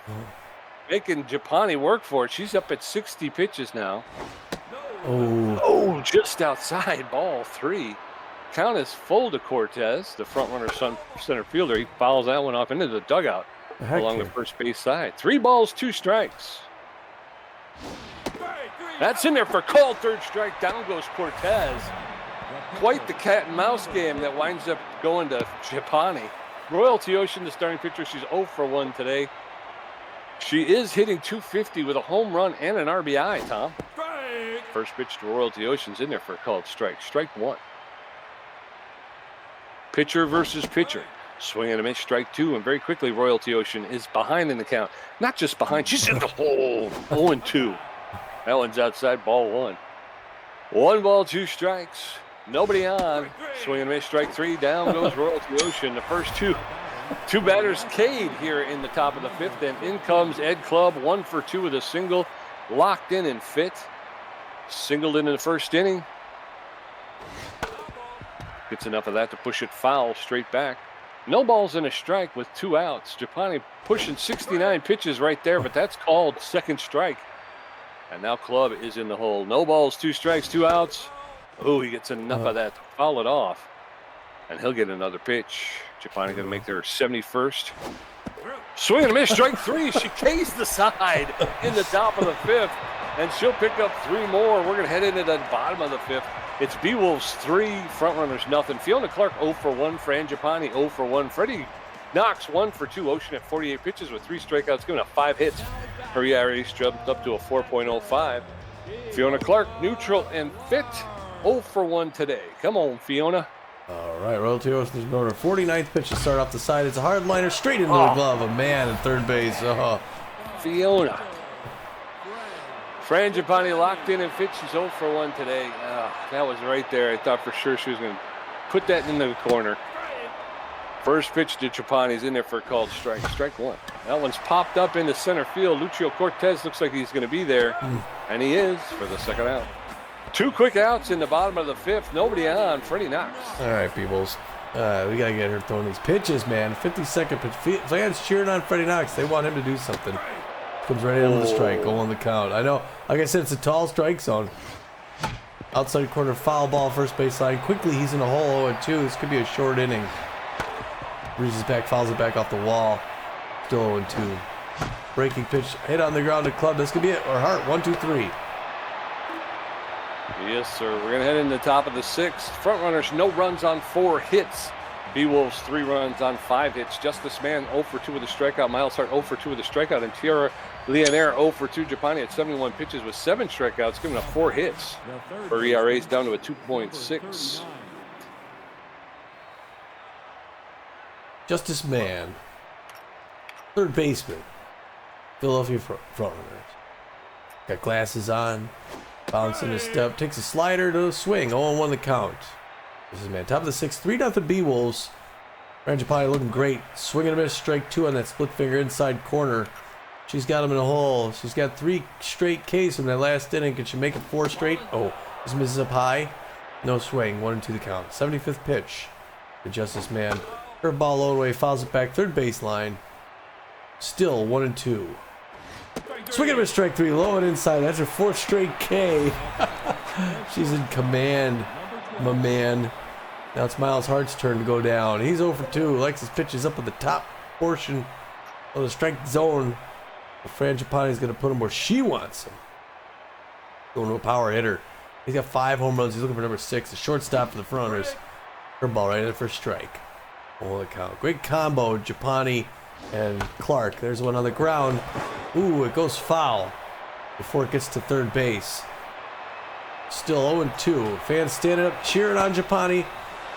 Making Gipani work for it. She's up at 60 pitches now. Oh, just outside, ball 3. Count is full to Cortez, the front-runner center fielder. He fouls that one off into the dugout along the first base side. 3 balls, 2 strikes. That's in there for called 3rd strike. Down goes Cortez. Quite the cat and mouse game that winds up going to Gipani. Royalty Ocean, the starting pitcher, she's 0 for 1 today. She is hitting .250 with a home run and an RBI, Tom. First pitch to Royalty Ocean's in there for a called strike. Strike 1. Pitcher versus pitcher. Swing and a miss, strike 2, and very quickly Royalty Ocean is behind in the count. Not just behind, she's in the hole. 0-2. That one's outside, ball 1. 1 ball, 2 strikes. Nobody on. Swing and a miss, strike 3. Down goes Royalty Ocean. The first two batters Cade here in the top of the 5th, and in comes Ed Club, 1 for 2 with a single, locked in and fit. Singled in the first inning. Gets enough of that to push it foul straight back. No balls and a strike with 2 outs. Gipani pushing 69 pitches right there, but that's called second strike. And now Club is in the hole. No balls, 2 strikes, 2 outs. Oh, he gets enough of that to foul it off. And he'll get another pitch. Gipani going to make their 71st. Swing and a miss, strike 3. She cased the side in the top of the 5th. And she'll pick up 3 more. We're going to head into the bottom of the 5th. It's Beewolves 3, Frontrunners nothing. Fiona Clark 0 for 1, Fran Gipani 0 for 1, Freddie Knox 1 for 2. Ocean at 48 pitches with 3 strikeouts, giving up 5 hits. Her ERA jumped up to a 4.05. Fiona Clark neutral and fit 0 for 1 today. Come on, Fiona. All right, Royalty Ocean's going to 49th pitch to start off the side. It's a hard liner straight into the glove. A man at third base. Fiona. Fran Gipani locked in and fit. She's 0 for 1 today. That was right there. I thought for sure she was going to put that in the corner. First pitch to Gipani's in there for a called strike. Strike 1. That one's popped up into center field. Lucio Cortez looks like he's going to be there, and he is for the second out. 2 quick outs in the bottom of the 5th. Nobody on. Freddie Knox. All right, Beewolves. We got to get her throwing these pitches, man. 52nd pitch. Fans cheering on Freddie Knox. They want him to do something. Comes right into the strike. Go on the count. I know. Like I said, it's a tall strike zone. Outside corner, foul ball, first base line. Quickly, he's in a hole 0-2. This could be a short inning. Reaches back, fouls it back off the wall. Still 0-2. Breaking pitch, hit on the ground to club. This could be it. Or Hart, 1-2-3. Yes, sir. We're going to head in the top of the 6th. Frontrunners, no runs on 4 hits. Beewolves, 3 runs on 5 hits. Justice Mann, 0 for 2 with a strikeout. Miles Hart, 0 for 2 with a strikeout. And Tiara Leonaire, 0 for 2. Gipani at 71 pitches with 7 strikeouts, giving up 4 hits. Her ERA is down to a 2.6. Justice Mann, third baseman, Philadelphia Frontrunners. Got glasses on, bouncing his step, takes a slider to a swing, 0-1 the count. This is man, top of the 6th, 3-0 Beewolves. Fran Gipani looking great, swinging a miss, strike 2 on that split finger inside corner. She's got him in a hole. She's got 3 straight Ks from that last inning. Can she make it 4 straight? Oh, this misses up high. No swing, 1-2 the count. 75th pitch to Justice Mann. Curveball low away, fouls it back, third baseline. Still 1-2. Swinging with strike 3, low and inside. That's her 4th straight K. She's in command, my man. Now it's Miles Hart's turn to go down. He's 0 for 2. Likes his pitches up at the top portion of the strike zone. But Fran Gipani's going to put him where she wants him. Going to a power hitter. He's got 5 home runs. He's looking for number 6, a shortstop for the Frontrunners. Curveball right in for a strike. Holy cow. Great combo, Gipani and Clark. There's one on the ground. Ooh, it goes foul before it gets to third base. Still 0-2. Fans standing up, cheering on Gipani.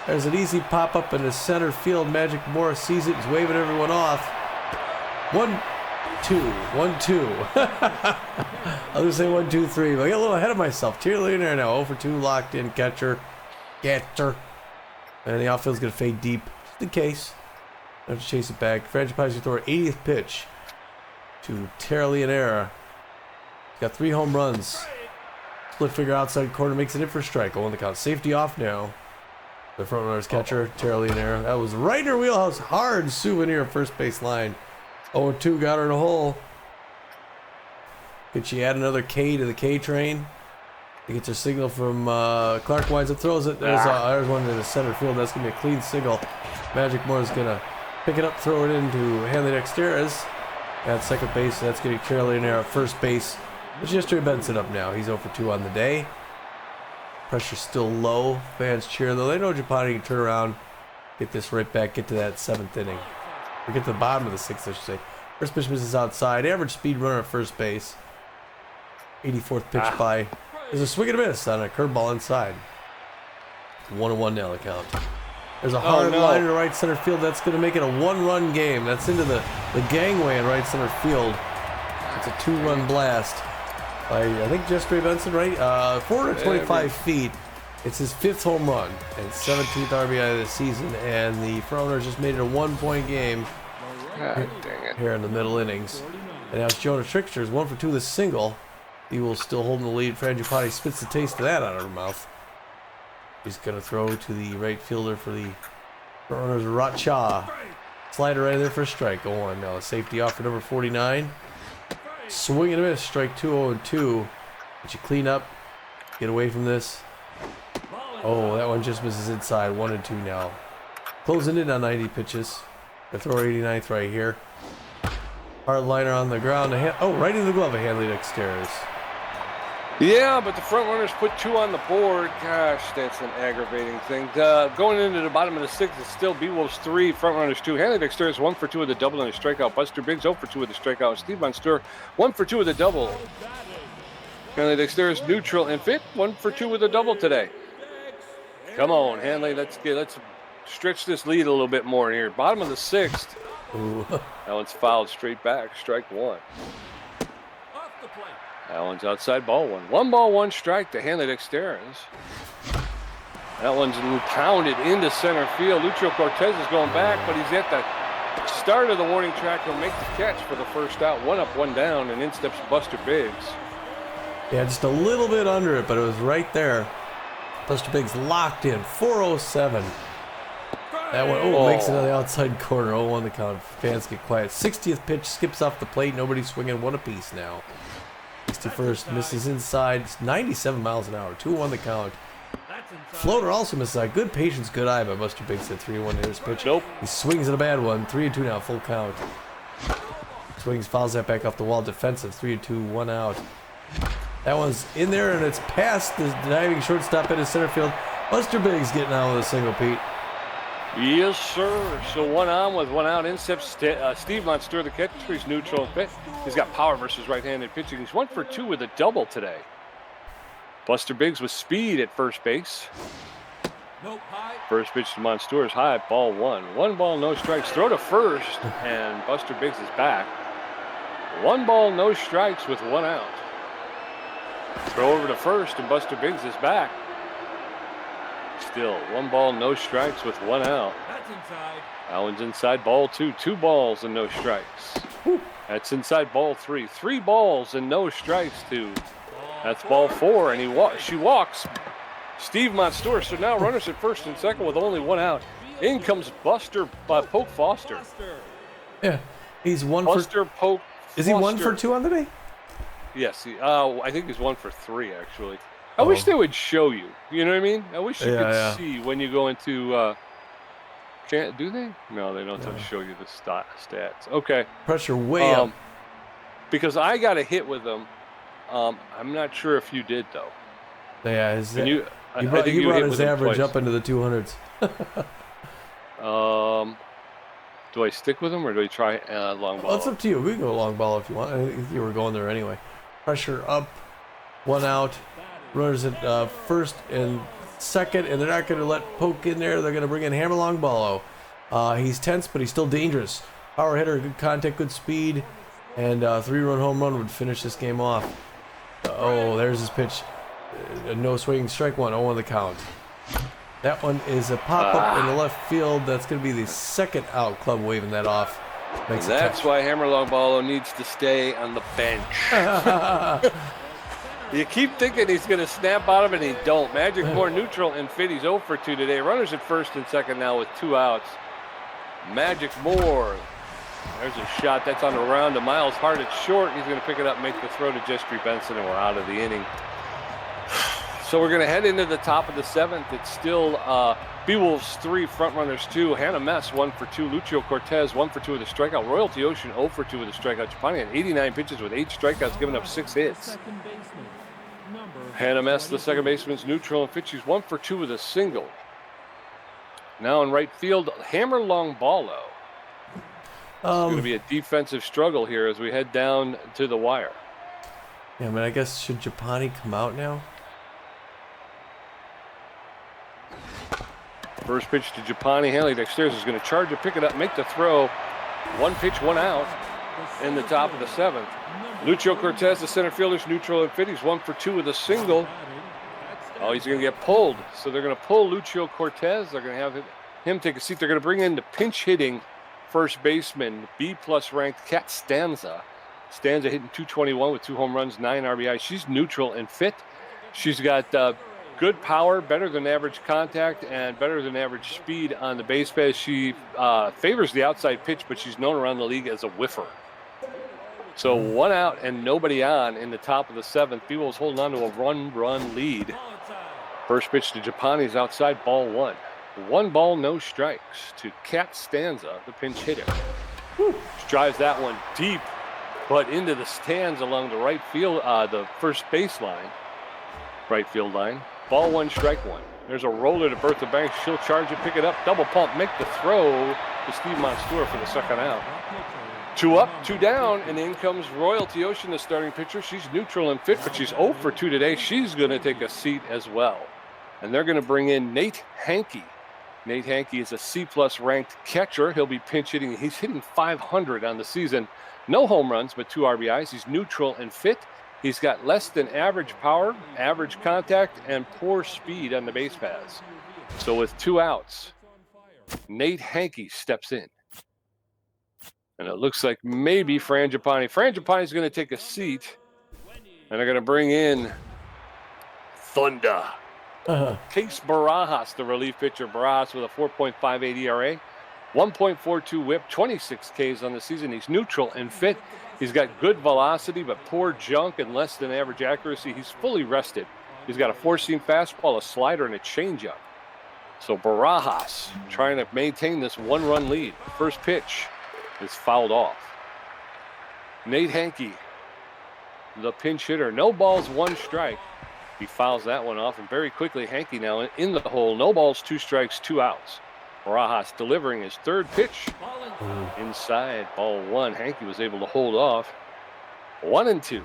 There's an easy pop-up in the center field. Magic Morris sees it. He's waving everyone off. 1-2. 1-2. I was going to say 1-2-3, but I got a little ahead of myself. Cheerleader there now. 0 for 2, locked in. Catcher. And the outfield's going to fade deep. In case. Have to chase it back. Fran Gipani's going to throw her 80th pitch to Tara Leonera. He's got 3 home runs. Split figure outside corner makes it in for a strike. 0 on the count. Safety off now. The Frontrunners catcher, Tara Leonera. That was right in her wheelhouse. Hard souvenir first base line. 0-2 got her in a hole. Could she add another K to the K train? He gets her signal from Clark, winds up, throws it. There's one in the center field. That's going to be a clean single. Magic Moore's going to pick it up, throw it into Hanley Dexteras at second base. That's going to be Carolina at first base. But Jester Benson up now. He's 0 for 2 on the day. Pressure's still low. Fans cheer, though. They know Gipani can turn around, get this right back, get to that 7th inning. Or get to the bottom of the 6th, I should say. First pitch misses outside. Average speed runner at first base. 84th pitch by... There's a swing and a miss on a curveball inside. 1-1 now the count. There's a hard line to right center field. That's going to make it a 1-run game. That's into the gangway in right center field. It's a 2-run blast by, I think, Jester Benson, right? 425 feet. It's his 5th home run and 17th RBI of the season. And the Frontrunners just made it a 1-point game. God dang it. Here in the middle innings. And now it's Jonah Trickster's 1 for 2 with a single. Beewolves still holding the lead. Fran Gipani spits the taste of that out of her mouth. He's going to throw to the right fielder for the Frontrunners, Ratcha. Slider right there for a strike. 0-1 now. Safety off for number 49. Swing and a miss. Strike 2, 0-2. But you clean up. Get away from this. Oh, that one just misses inside. 1-2 now. Closing in on 90 pitches. Gonna throw 89th right here. Hard liner on the ground. Right in the glove of Hanley Dexteras. Yeah, but the front runners put 2 on the board. Gosh, that's an aggravating thing. Going into the bottom of the 6th, it's still Beewolves 3, front runners 2. Hanley Dexter is 1 for 2 with a double and a strikeout. Buster Biggs 0 for 2 with a strikeout. Steve Monster 1 for 2 with a double. Hanley Dexter is neutral and fit, 1 for 2 with a double today. Come on, Hanley, let's stretch this lead a little bit more here. Bottom of the 6th. Ooh. That one's fouled straight back, strike 1. That one's outside, ball 1. 1 ball, 1 strike to Hanley Dexterans. That one's pounded into center field. Lucio Cortez is going back, but he's at the start of the warning track. He'll make the catch for the first out. 1 up, 1 down, and in steps Buster Biggs. Yeah, just a little bit under it, but it was right there. Buster Biggs locked in, 407. That one, makes it on the outside corner. 0-1 the count. Fans get quiet. 60th pitch skips off the plate. Nobody swinging, 1 apiece now. 61st misses inside. 97 miles an hour. 2-1 the count. Floater also misses out. Good patience, good eye by Buster Biggs at 3-1 to his pitch. Nope. He swings at a bad one. 3-2 now, full count. Swings, fouls that back off the wall. Defensive, 3-2, 1 out. That one's in there, and it's past the diving shortstop at his center field. Buster Biggs getting out with a single, Pete. Yes, sir. So 1 on with 1 out. In steps Steve Monster, the catcher. He's neutral and fit. He's got power versus right-handed pitching. He's 1 for 2 with a double today. Buster Biggs with speed at first base. First pitch to Monster is high, ball 1. 1 ball, no strikes. Throw to first, and Buster Biggs is back. 1 ball, no strikes with 1 out. Throw over to first, and Buster Biggs is back. Still 1 ball, no strikes with 1 out. That's inside. That one's inside, ball 2. 2 balls and no strikes. That's inside, ball 3. 3 balls and no strikes to. That's ball 4, and she walks. Steve Monster. So now runners at first and second with only 1 out. In comes Buster Poke Foster. Yeah, he's 1 Buster for. Poke. Is he 1 for 2 on the day? Yes, I think he's 1 for 3 actually. I wish they would show you. You know what I mean? I wish you could see when you go into. Can't do they? No, they don't show you the stats. Okay. Pressure way up. Because I got a hit with them. I'm not sure if you did though. Yeah, you brought his average up into the 200s. Do I stick with him or do I try long ball? Well, it's up to you. We can go long ball if you want. I think you were going there anyway. Pressure up, 1 out. Runners at first and second, and they're not going to let Poke in there. They're going to bring in Hammer Long Ballo. He's tense, but he's still dangerous. Power hitter, good contact, good speed, and 3-run home run would finish this game off. There's his pitch. No swing, strike 1, 0-1 the count. That one is a pop-up in the left field. That's going to be the second out. Club waving that off. That's why Hammer Long Ballo needs to stay on the bench. You keep thinking he's going to snap out of it, and he don't. Magic more neutral and fit. He's 0 for 2 today. Runners at first and second now with 2 outs. Magic more. There's a shot that's on the round to Miles Hart. It's short. He's going to pick it up, make the throw to Jestry Benson, and we're out of the inning. So we're going to head into the top of the 7th. It's still Beewolves 3, Frontrunners 2. Hannah Mess 1 for 2. Lucio Cortez 1 for 2 with a strikeout. Royalty Ocean 0 for 2 with a strikeout. Gipani had 89 pitches with 8 strikeouts, giving up 6 hits. Hannah Mess, the second baseman's neutral and fit. She's 1 for 2 with a single. Now in right field, Hammer Long Ballo. It's going to be a defensive struggle here as we head down to the wire. Yeah, I mean, I guess should Gipani come out now? First pitch to Gipani. Hanley Dexter is going to charge it, pick it up, make the throw. 1 pitch, 1 out in the top of the 7th. Lucio Cortez, the center fielder's neutral and fit. He's 1 for 2 with a single. He's going to get pulled. So they're going to pull Lucio Cortez. They're going to have him take a seat. They're going to bring in the pinch hitting first baseman, B+ ranked Kat Stanza. Stanza hitting .221 with 2 home runs, 9 RBI. She's neutral and fit. She's got good power, better than average contact, and better than average speed on the base pass. She favors the outside pitch, but she's known around the league as a whiffer. So 1 out and nobody on in the top of the 7th. Beewolves holding on to a run lead. First pitch to Gipani's outside, ball 1. 1 ball, no strikes to Kat Stanza, the pinch hitter. She drives that one deep, but into the stands along the right field, the first baseline. right field line. Ball one, strike one. There's a roller to Bertha Banks. She'll charge it, pick it up, double pump, make the throw to Steve Monstour for the second out. 2 up, 2 down, and in comes Royalty Ocean, the starting pitcher. She's neutral and fit, but she's 0 for 2 today. She's going to take a seat as well. And they're going to bring in Nate Hankey. Nate Hankey is a C-plus ranked catcher. He'll be pinch hitting. He's hitting .500 on the season. No home runs, but 2 RBIs. He's neutral and fit. He's got less than average power, average contact, and poor speed on the base paths. So with 2 outs, Nate Hankey steps in. And it looks like maybe Fran Gipani. Fran Gipani is going to take a seat. And they're going to bring in Thunder. Case Barajas, the relief pitcher. Barajas with a 4.58 ERA, 1.42 whip, 26 Ks on the season. He's neutral and fit. He's got good velocity, but poor junk and less than average accuracy. He's fully rested. He's got a 4-seam fastball, a slider, and a changeup. So Barajas trying to maintain this 1-run lead. First pitch is fouled off. Nate Hankey, the pinch hitter. No balls, 1 strike. He fouls that one off, and very quickly Hankey now in the hole. No balls, 2 strikes, 2 outs. Barajas delivering his 3rd pitch. Inside, ball 1. Hankey was able to hold off. 1-2.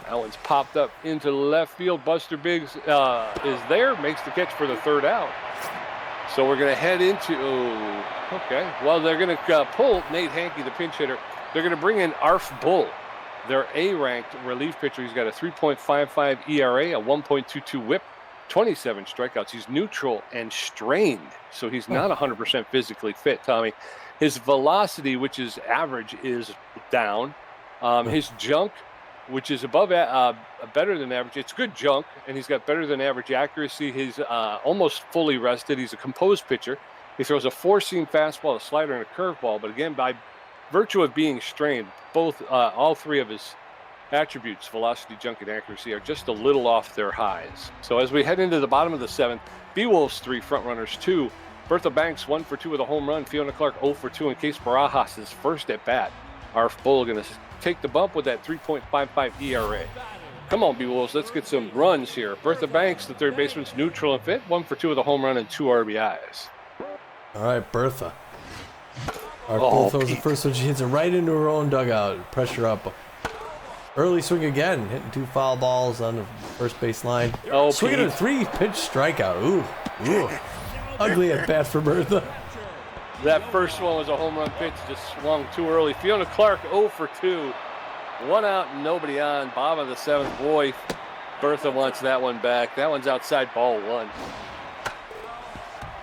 That one's popped up into left field. Buster Biggs is there, makes the catch for the 3rd out. So we're going to head into, okay. Well, they're going to pull Nate Hankey, the pinch hitter. They're going to bring in Arf Bull, their A-ranked relief pitcher. He's got a 3.55 ERA, a 1.22 whip, 27 strikeouts. He's neutral and strained, so he's not 100% physically fit, Tommy. His velocity, which is average, is down. His junk, which is above better than average. It's good junk, and he's got better than average accuracy. He's almost fully rested. He's a composed pitcher. He throws a 4-seam fastball, a slider, and a curveball. But again, by virtue of being strained, all 3 of his attributes, velocity, junk, and accuracy, are just a little off their highs. So as we head into the bottom of the 7th, Beewolves 3, Frontrunners 2. Bertha Banks 1 for 2 with a home run. Fiona Clark 0 for 2 in Case Barajas' first at bat. Arf Bull going to take the bump with that 3.55 ERA. Come on, Beewolves, let's get some runs here. Bertha Banks, the 3rd baseman's neutral and fit. 1 for 2 with a home run and 2 RBIs. All right, Bertha. Arf Bull throws the first one. She hits it right into her own dugout. Pressure up. Early swing again, hitting 2 foul balls on the first base line. Swinging a 3-pitch strikeout. Ooh. Ugly at bat for Bertha. That first one was a home run pitch, just swung too early. Fiona Clark 0 for 2. 1 out, nobody on. Bottom of the 7th. Boy, Bertha wants that one back. That one's outside, ball 1.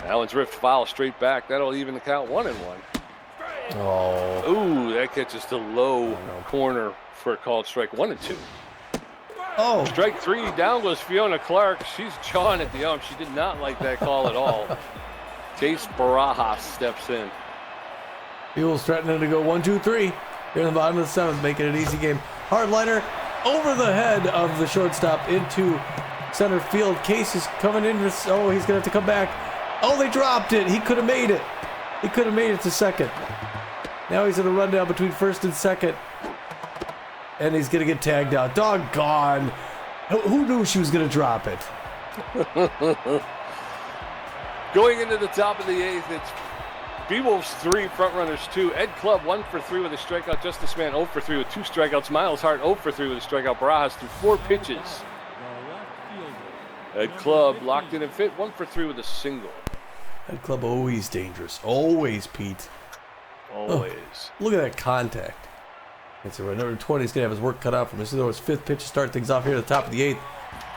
That one's ripped foul straight back. That'll even the count 1-1. Oh. Ooh, that catches to low corner for a called strike. 1-2. Oh. Strike 3, down goes Fiona Clark. She's jawing at the ump. She did not like that call at all. Case Barajas steps in. Beewolves threatening to go 1-2-3 here in the bottom of the 7th, making it an easy game. Hardliner over the head of the shortstop into center field. Case is coming in. He's going to have to come back. Oh, they dropped it. He could have made it. He could have made it to second. Now he's in a rundown between first and second. And he's going to get tagged out. Doggone. Who knew she was going to drop it? Going into the top of the 8th, it's Beewolves 3, Frontrunners 2. Ed Clubb 1 for 3 with a strikeout. Justice Mann 0 for 3 with 2 strikeouts. Miles Hart 0 for 3 with a strikeout. Barajas threw 4 pitches. Ed Clubb locked in and fit, 1 for 3 with a single. Ed Clubb always dangerous. Always, Pete. Always. Oh, look at that contact. And so number 20 is going to have his work cut out from him. This is his 5th pitch to start things off here at the top of the 8th.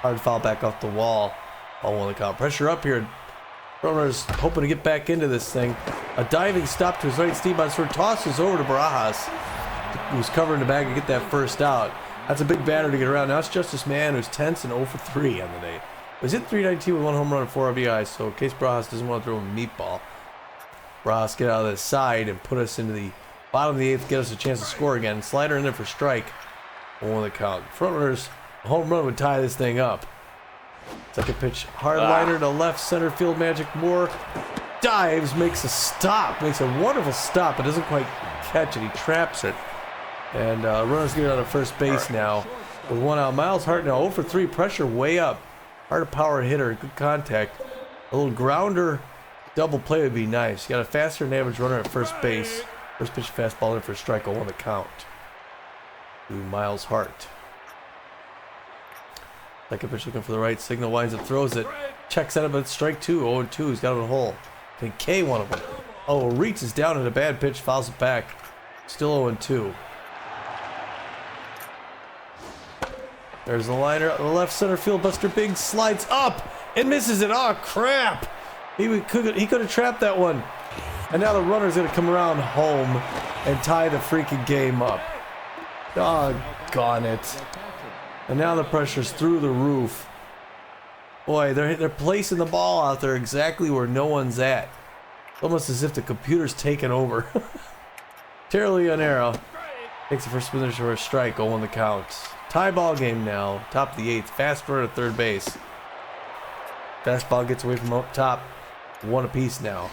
Hard foul back off the wall. Ball 1 the count. Pressure up here. Frontrunners hoping to get back into this thing. A diving stop to his right. Steve Monstour tosses over to Barajas, who's covering the bag to get that first out. That's a big batter to get around. Now it's Justice Mann, who's tense and 0 for 3 on the day. He's hit .319 with 1 home run and 4 RBIs, so in case Barajas doesn't want to throw him a meatball, Barajas get out of the side and put us into the bottom of the 8th, get us a chance to score again. Slider in there for strike. 1 the count. Frontrunners, a home run would tie this thing up. Second pitch, hard liner to left center field. Magic Moore dives, makes a stop, makes a wonderful stop, but doesn't quite catch it. He traps it, and runners get out of first base now. With 1 out, Miles Hart now 0 for 3, pressure way up. Hard power hitter, good contact. A little grounder double play would be nice. You got a faster than average runner at first base. First pitch fastball in for a strikeout, 1 to count. To Miles Hart. Second pitch looking for the right signal, winds up, throws it. Checks out of it, strike 2, 0-2. He's got him in a hole. Can K one of them. Oh, reaches down at a bad pitch, fouls it back. Still 0-2. There's the liner up the left center field. Buster Biggs slides up and misses it. Oh, crap. He could have trapped that one. And now the runner's going to come around home and tie the freaking game up. Doggone it. And now the pressure's through the roof. Boy, they're placing the ball out there exactly where no one's at. Almost as if the computer's taken over. Terry Leonero takes the first position for a strike, 0 on the count. Tie ball game now, top of the 8th. Fast runner at third base. Fastball gets away from up top. 1 apiece now.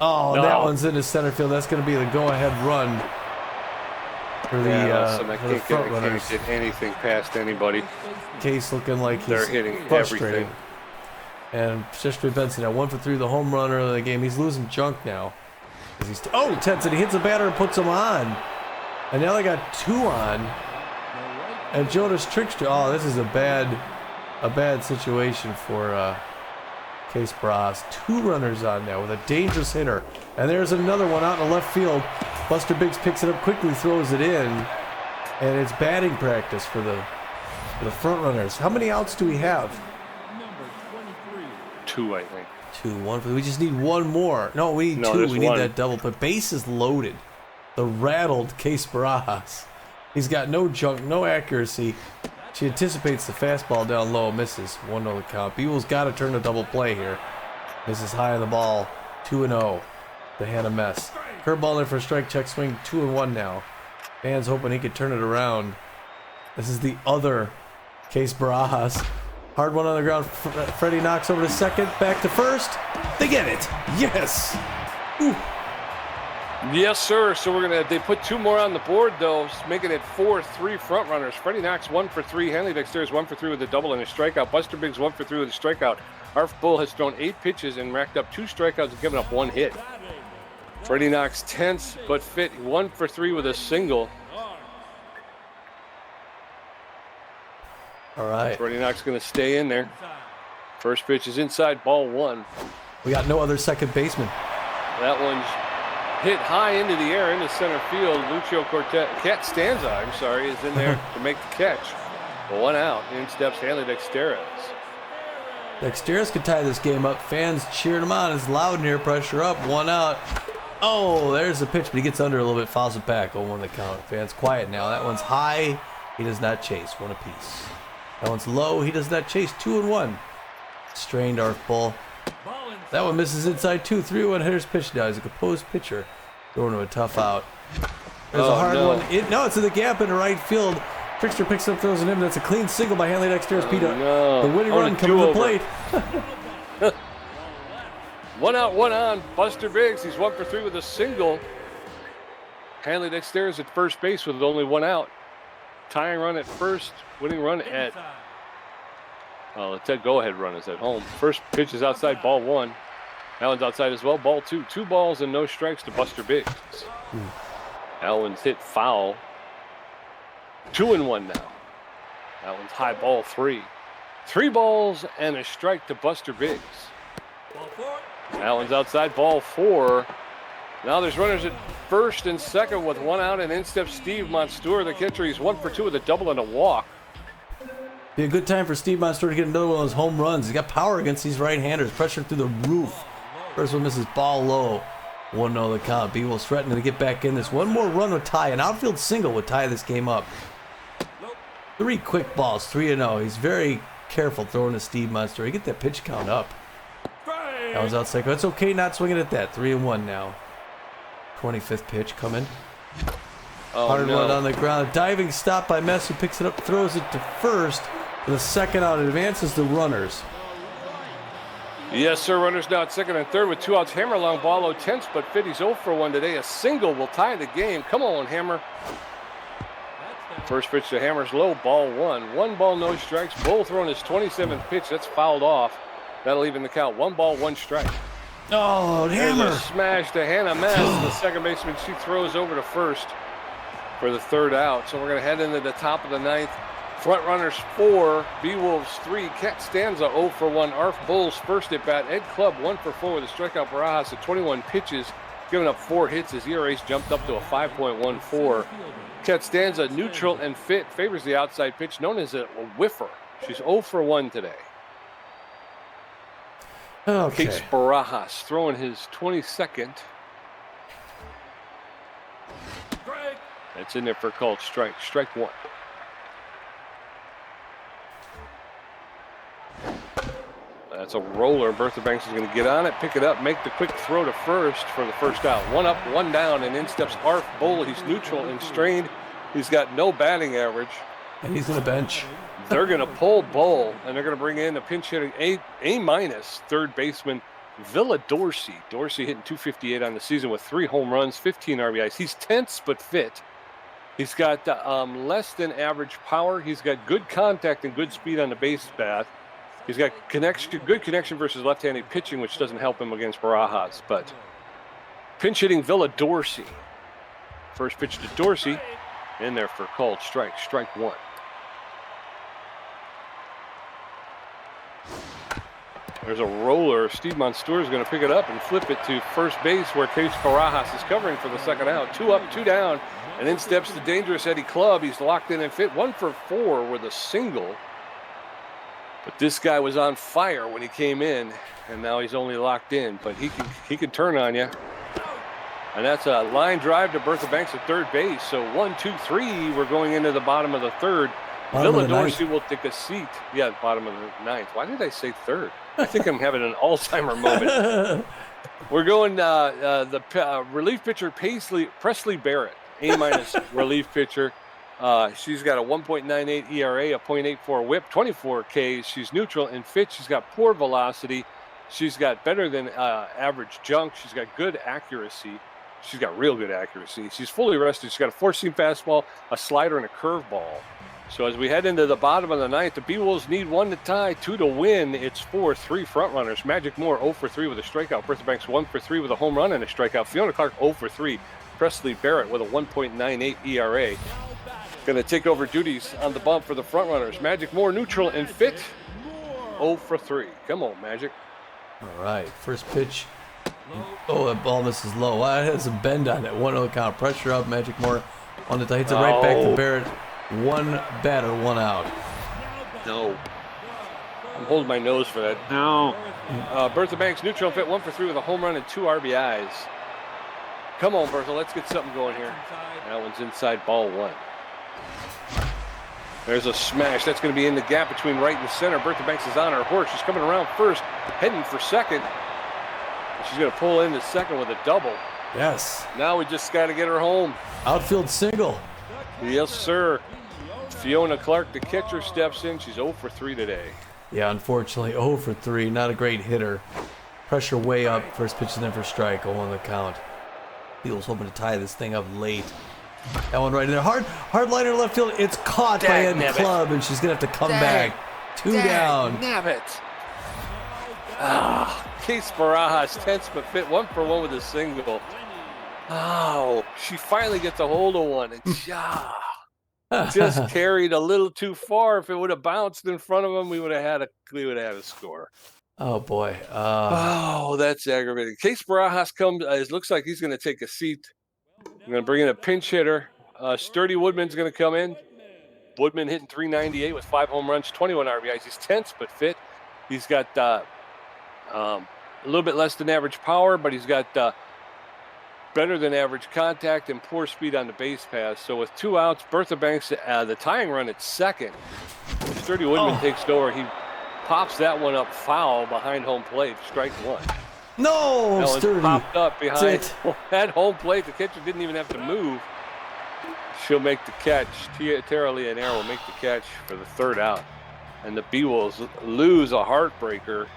Oh, no. That one's into center field. That's going to be the go-ahead run for the front runners. Can't get anything past anybody. Case looking like he's hitting frustrated. Everything. And Jeffrey Benson now 1 for 3, the home runner of the game. He's losing junk now. Tense, and he hits a batter and puts him on. And now they got 2 on. And Jonas Trickster. Oh, this is a bad situation for Case Bras. 2 runners on now with a dangerous hitter. And there's another one out in the left field. Buster Biggs picks it up quickly, throws it in. And it's batting practice for the front runners. How many outs do we have? 2, I think. 2, 1. We just need 1 more. No, we need 2. We need 1. that double. But base is loaded. The rattled Case Barajas. He's got no junk, no accuracy. She anticipates the fastball down low, misses. 1-0 the count. Beewolves got to turn a double play here. Misses high on the ball. 2-0. The Hannah Mess. Curveball in for a strike, check swing. 2-1 now. Fans hoping he could turn it around. This is the other Case Barajas. Hard one on the ground. Freddie knocks over to second. Back to first. They get it. Yes. Ooh. Yes, sir. So they put 2 more on the board, though, making it 4-3 front runners. Freddie Knox 1 for 3. Hanley Dexter's 1 for 3 with a double and a strikeout. Buster Biggs 1 for 3 with a strikeout. Arf Bull has thrown 8 pitches and racked up 2 strikeouts and given up 1 hit. Freddie Knox tense but fit, 1 for 3 with a single. All right. Freddie Knox going to stay in there. First pitch is inside, ball 1. We got no other second baseman. That one's hit high into the air into center field. Lucio Stanza, is in there to make the catch. 1 out. In steps Hanley Dexteras. Dexteras could tie this game up. Fans cheered him on. It's loud in here. Pressure up. 1 out. Oh, there's the pitch, but he gets under a little bit. Fouls it back. 0-1 the count. Fans quiet now. That one's high. He does not chase. 1 apiece. That one's low. He does not chase. 2-1. Strained Arf Bull. That one misses inside 2. 3-1 hitter's pitch now. He's a composed pitcher. Throwing to a tough out. There's a hard one. It's in the gap in the right field. Trickster picks up, throws it in. That's a clean single by Hanley Dexter's Peter. The winning run coming to the plate. 1 out, 1 on. Buster Biggs. He's 1 for 3 with a single. Hanley Dexter's at first base with only 1 out. Tying run at first. Winning run at. The go-ahead run is at home. First pitch is outside, ball 1. That one's outside as well, ball 2. 2 balls and no strikes to Buster Biggs. That one's hit foul. 2-1 now. That one's high, ball 3. 3 balls and a strike to Buster Biggs. That one's outside, ball 4. Now there's runners at first and second with 1 out, and in steps Steve Monstour, the catcher. He's 1 for 2 with a double and a walk. Be a good time for Steve Monstour to get another one of those home runs. He's got power against these right-handers. Pressure through the roof. First one misses, ball low. 1-0 the count. Beewolves threatening to get back in this. 1 more run would tie. An outfield single would tie this game up. 3 quick balls, 3-0. He's very careful throwing to Steve Monstour. He get that pitch count up. That was outside. It's okay not swinging at that. 3-1 now. 25th pitch coming. Hard one on the ground. Diving stop by Mess, who picks it up, throws it to first. With a second out, it advances the runners. Yes, sir. Runners now at second and third with 2 outs. Hammer long ball, low tense, but fit. He's 0 for 1 today. A single will tie the game. Come on, Hammer. First pitch to Hammers low, ball one. 1 ball, no strikes. Bull throwing his 27th pitch. That's fouled off. That'll even the count. 1 ball, 1 strike. Oh, Hammer. There's a smash to Hannah Mess, the second baseman. She throws over to first for the 3rd out. So we're going to head into the top of the 9th. Frontrunners 4, Beewolves 3, Cat Stanza 0 for 1. Arf Bulls first at bat. Ed Club 1 for 4 with a strikeout. Barajas at 21 pitches, giving up 4 hits. His ERA's jumped up to a 5.14. Cat Stanza neutral and fit, favors the outside pitch, known as a whiffer. She's 0 for 1 today. Okay. Case Barajas throwing his 22nd. That's in there for a called strike. Strike 1. That's a roller. Bertha Banks is going to get on it, pick it up, make the quick throw to first for the 1st out. 1 up, 1 down, and in steps Arf Bull. He's neutral and strained. He's got no batting average. And he's going to bench. They're going to pull Bull, and they're going to bring in a pinch hitting A-minus 3rd baseman Villa Dorsey. Dorsey hitting .258 on the season with 3 home runs, 15 RBIs. He's tense but fit. He's got less than average power. He's got good contact and good speed on the base path. He's got good connection versus left-handed pitching, which doesn't help him against Barajas. But pinch hitting Villa Dorsey. First pitch to Dorsey, in there for called strike. Strike 1. There's a roller. Steve Monstour is going to pick it up and flip it to first base, where Case Barajas is covering for the 2nd out. 2 up, 2 down, and in steps the dangerous Eddie Club. He's locked in and fit. 1 for 4 with a single. But this guy was on fire when he came in, and now he's only locked in. But he can turn on you. And that's a line drive to Bertha Banks at 3rd base. So 1, 2, 3. We're going into the bottom of the 3rd. Villa Dorsey will take a seat. Yeah, bottom of the 9th. Why did I say 3rd? I think I'm having an Alzheimer moment. We're going the relief pitcher Presley Barrett, A- relief pitcher. She's got a 1.98 ERA, a .84 whip, 24 Ks. She's neutral and fit. She's got poor velocity. She's got better than average junk. She's got good accuracy. She's got real good accuracy. She's fully rested. She's got a 4-seam fastball, a slider, and a curveball. So as we head into the bottom of the 9th, the Beewolves need 1 to tie, 2 to win. It's 4-3 Frontrunners. Magic Moore 0 for 3 with a strikeout. Bertha Banks 1 for 3 with a home run and a strikeout. Fiona Clark 0 for 3. Presley Barrett with a 1.98 ERA. Going to take over duties on the bump for the Frontrunners. Magic Moore neutral and fit. 0 for 3. Come on, Magic. All right, first pitch. Oh, that ball misses low. Wow, it has a bend on it. 1-0 count. Pressure up. Magic Moore on the tie. Hits it right back to Barrett. 1 batter, 1 out. No. I'm holding my nose for that. No. Bertha Banks neutral and fit. 1 for 3 with a home run and 2 RBIs. Come on, Bertha. Let's get something going here. That one's inside, ball 1. There's a smash. That's going to be in the gap between right and center. Bertha Banks is on her horse. She's coming around first, heading for second. She's going to pull into second with a double. Yes. Now we just got to get her home. Outfield single. Yes, sir. Fiona Clark, the catcher, steps in. She's 0 for 3 today. Yeah, unfortunately, 0 for 3. Not a great hitter. Pressure way up. First pitch is in for strike. 0 on the count. Beals hoping to tie this thing up late. That one right in there. Hard liner left field. It's caught by Ed Club, and she's going to have to come back. 2 down. Nabbit. Case Barajas, tense but fit. 1 for 1 with a single. Oh, she finally gets a hold of one. It's just carried a little too far. If it would have bounced in front of him, we would have had a score. Oh boy. That's aggravating. Case Barajas comes. It looks like he's going to take a seat. I'm going to bring in a pinch hitter. Sturdy Woodman's going to come in. Woodman hitting .398 with 5 home runs, 21 RBIs. He's tense but fit. He's got a little bit less than average power, but he's got better than average contact and poor speed on the base pass. So with 2 outs, Bertha Banks, the tying run at second. Sturdy Woodman takes over. He pops that one up foul behind home plate. Strike 1. No, that Sturdy. Popped up behind at home plate. The catcher didn't even have to move. She'll make the catch. Tara Leonero will make the catch for the 3rd out. And the Beewolves lose a heartbreaker.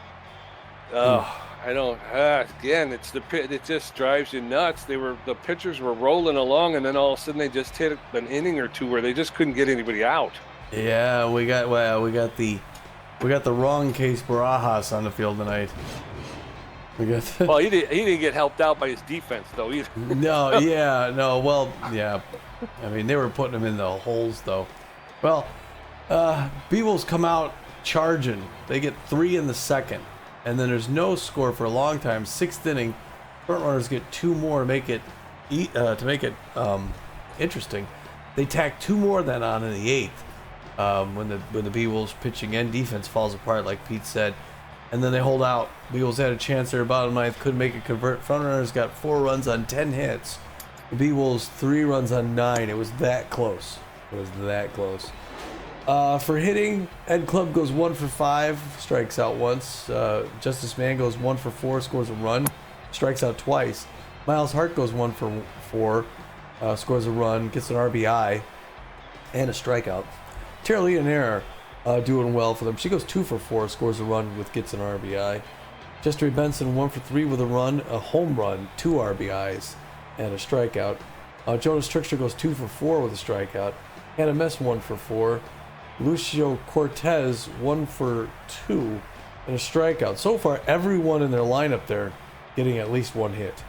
I don't. Again, it's the pit. It just drives you nuts. The pitchers were rolling along, and then all of a sudden they just hit an inning or two where they just couldn't get anybody out. Yeah, we got the wrong case Barajas on the field tonight. Well, he didn't get helped out by his defense though either. No. Well, yeah. I mean, they were putting him in the holes though. Well, Beewolves come out charging. They get 3 in the second, and then there's no score for a long time. 6th inning, Frontrunners get 2 more to make it interesting. They tack 2 more then on in the 8th when the Beewolves pitching and defense falls apart, like Pete said, and then they hold out. Beewolves had a chance there, bottom 9th, couldn't make it convert. Frontrunners got 4 runs on 10 hits. The Beewolves 3 runs on 9. It was that close. For hitting, Ed Club goes 1 for 5, strikes out once. Justice Mann goes 1 for 4, scores a run, strikes out twice. Miles Hart goes 1 for 4, scores a run, gets an RBI, and a strikeout. Tara Leonera doing well for them. She goes 2 for 4, scores a run, gets an RBI. Jester Benson 1 for 3 with a run, a home run, 2 RBIs, and a strikeout. Jonas Trickster goes 2 for 4 with a strikeout. Hannah Mess 1 for 4. Lucio Cortez 1 for 2 and a strikeout. So far, everyone in their lineup there getting at least 1 hit.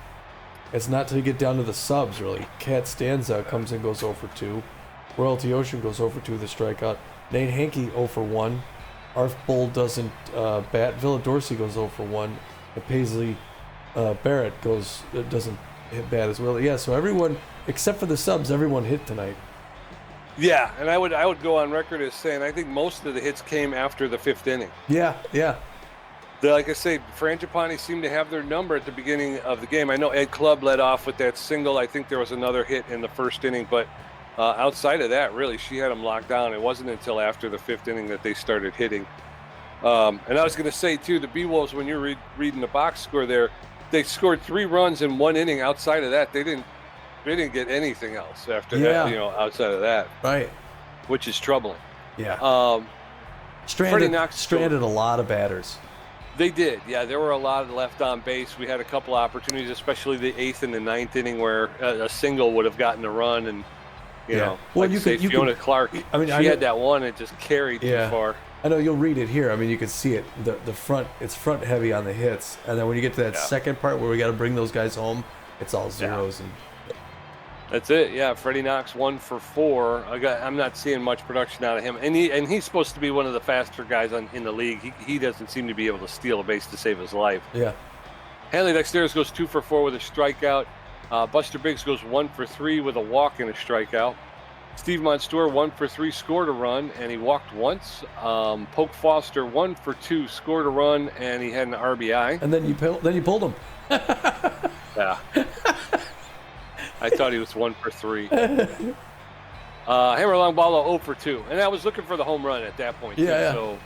It's not till you get down to the subs, really. Kat Stanza comes in, goes 0 for 2. Royalty Ocean goes 0 for 2 with a strikeout. Nate Hankey 0 for 1. Arf Bull doesn't bat. Villa Dorsey goes 0 for 1. And Paisley Barrett doesn't hit bat as well. Yeah, so everyone, except for the subs, everyone hit tonight. Yeah, and I would go on record as saying I think most of the hits came after the 5th inning. Yeah. Like I say, Fran Gipani seemed to have their number at the beginning of the game. I know Ed Club led off with that single. I think there was another hit in the 1st inning, but outside of that, really, she had them locked down. It wasn't until after the 5th inning that they started hitting. And I was going to say, too, the Beewolves, when you're reading the box score there, they scored 3 runs in 1 inning. Outside of that, they didn't get anything else after that, outside of that. Right. Which is troubling. Yeah. Stranded a lot of batters. They did. Yeah, there were a lot left on base. We had a couple opportunities, especially the 8th and the 9th inning where a single would have gotten a run. And, you know, well, Fiona Clark, she had that one and just carried too far. I know you'll read it here. I mean, you can see it. The front, it's front heavy on the hits. And then when you get to that second part where we got to bring those guys home, it's all zeros and that's it. Yeah, Freddie Knox 1 for 4. I'm not seeing much production out of him, and he's supposed to be one of the faster guys in the league. He doesn't seem to be able to steal a base to save his life. Yeah. Hanley Dexteris goes 2 for 4 with a strikeout. Buster Biggs goes 1 for 3 with a walk and a strikeout. Steve Monstour 1 for 3, scored a run, and he walked once. Polk Foster 1 for 2, scored a run, and he had an RBI. And then you pulled him. Yeah. I thought he was 1 for 3. Hammer Longball 0 for 2, and I was looking for the home run at that point. Yeah. So,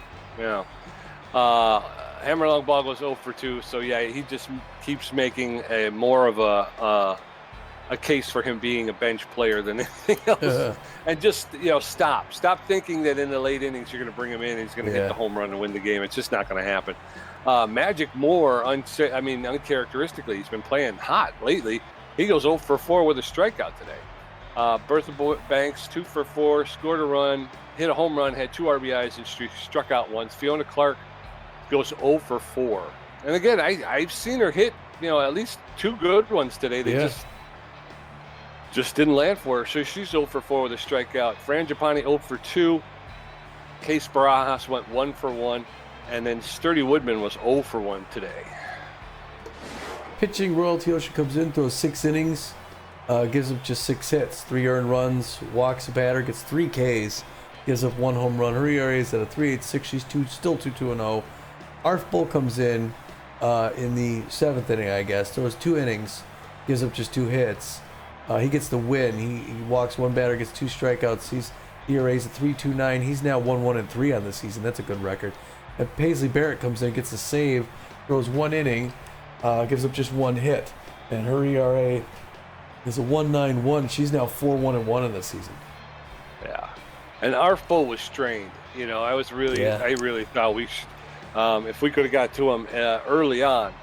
Hammer Longball goes 0 for 2. So he just keeps making more of a case for him being a bench player than anything else. And just stop thinking that in the late innings you're going to bring him in and he's going to hit the home run and win the game. It's just not going to happen. Magic Moore, uncharacteristically, he's been playing hot lately. He goes 0 for 4 with a strikeout today. Bertha Banks 2 for 4, scored a run, hit a home run, had 2 RBIs and struck out once. Fiona Clark goes 0 for 4. And again, I've seen her hit at least 2 good ones today. They just didn't land for her. So she's 0 for 4 with a strikeout. Fran Gipani 0 for 2. Case Barajas went 1 for 1. And then Sturdy Woodman was 0 for 1 today. Pitching, Royalty Ocean comes in, throws 6 innings, gives up just 6 hits, 3 earned runs, walks a batter, gets 3 Ks, gives up 1 home run. Her ERA is at a 3.86. She's still 2-2-0. Arf Bull comes in the 7th inning, I guess. Throws 2 innings, gives up just 2 hits. He gets the win. He walks 1 batter, gets 2 strikeouts. He's ERA's at 3.29. He's now 1-1-3 on this season. That's a good record. And Paisley Barrett comes in, gets a save, throws 1 inning. Gives up just 1 hit, and her ERA is a 1.91. She's now 4-1-1 in this season. Yeah, and Arf Bull was strained. I really thought we should, if we could have got to him early on,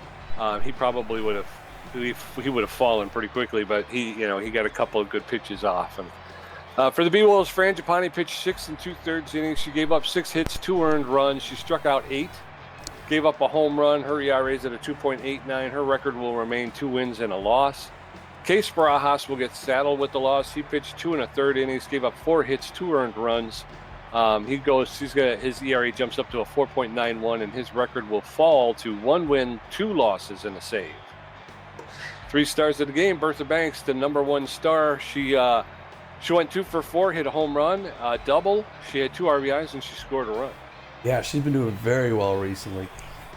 he probably would have he would have fallen pretty quickly, but he got a couple of good pitches off. And for the Beewolves, Fran Gipani pitched 6 2/3 innings. She gave up 6 hits, 2 earned runs. She struck out 8, gave up a home run. Her ERA is at a 2.89. Her record will remain 2 wins and a loss. Case Barajas will get saddled with the loss. He pitched 2 1/3 innings, gave up 4 hits, 2 earned runs. His ERA jumps up to a 4.91, and his record will fall to 1 win, 2 losses, and a save. 3 stars of the game. Bertha Banks, the number 1 star. She went 2 for 4, hit a home run, double. She had 2 RBIs, and she scored a run. Yeah, she's been doing very well recently.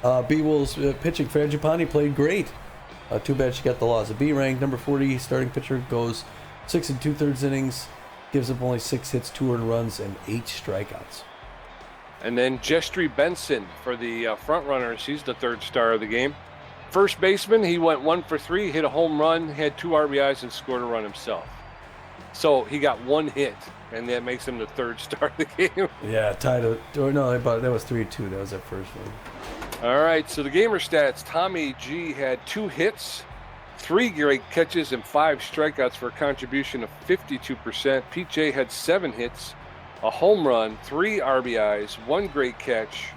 Beewolves pitching. Fran Gipani played great. Too bad she got the loss. A B ranked number 40 starting pitcher goes 6 2/3 innings, gives up only 6 hits, 2 earned runs, and 8 strikeouts. And then Jestry Benson for the Frontrunners. He's the 3rd star of the game. First baseman, he went 1 for 3, hit a home run, had 2 RBIs, and scored a run himself. So he got 1 hit, and that makes him the 3rd star of the game. Yeah, tied it. Or no, that was 3-2. That was that first one. All right, so the gamer stats. Tommy G had 2 hits, 3 great catches, and 5 strikeouts for a contribution of 52%. Pete J had 7 hits, a home run, 3 RBIs, 1 great catch,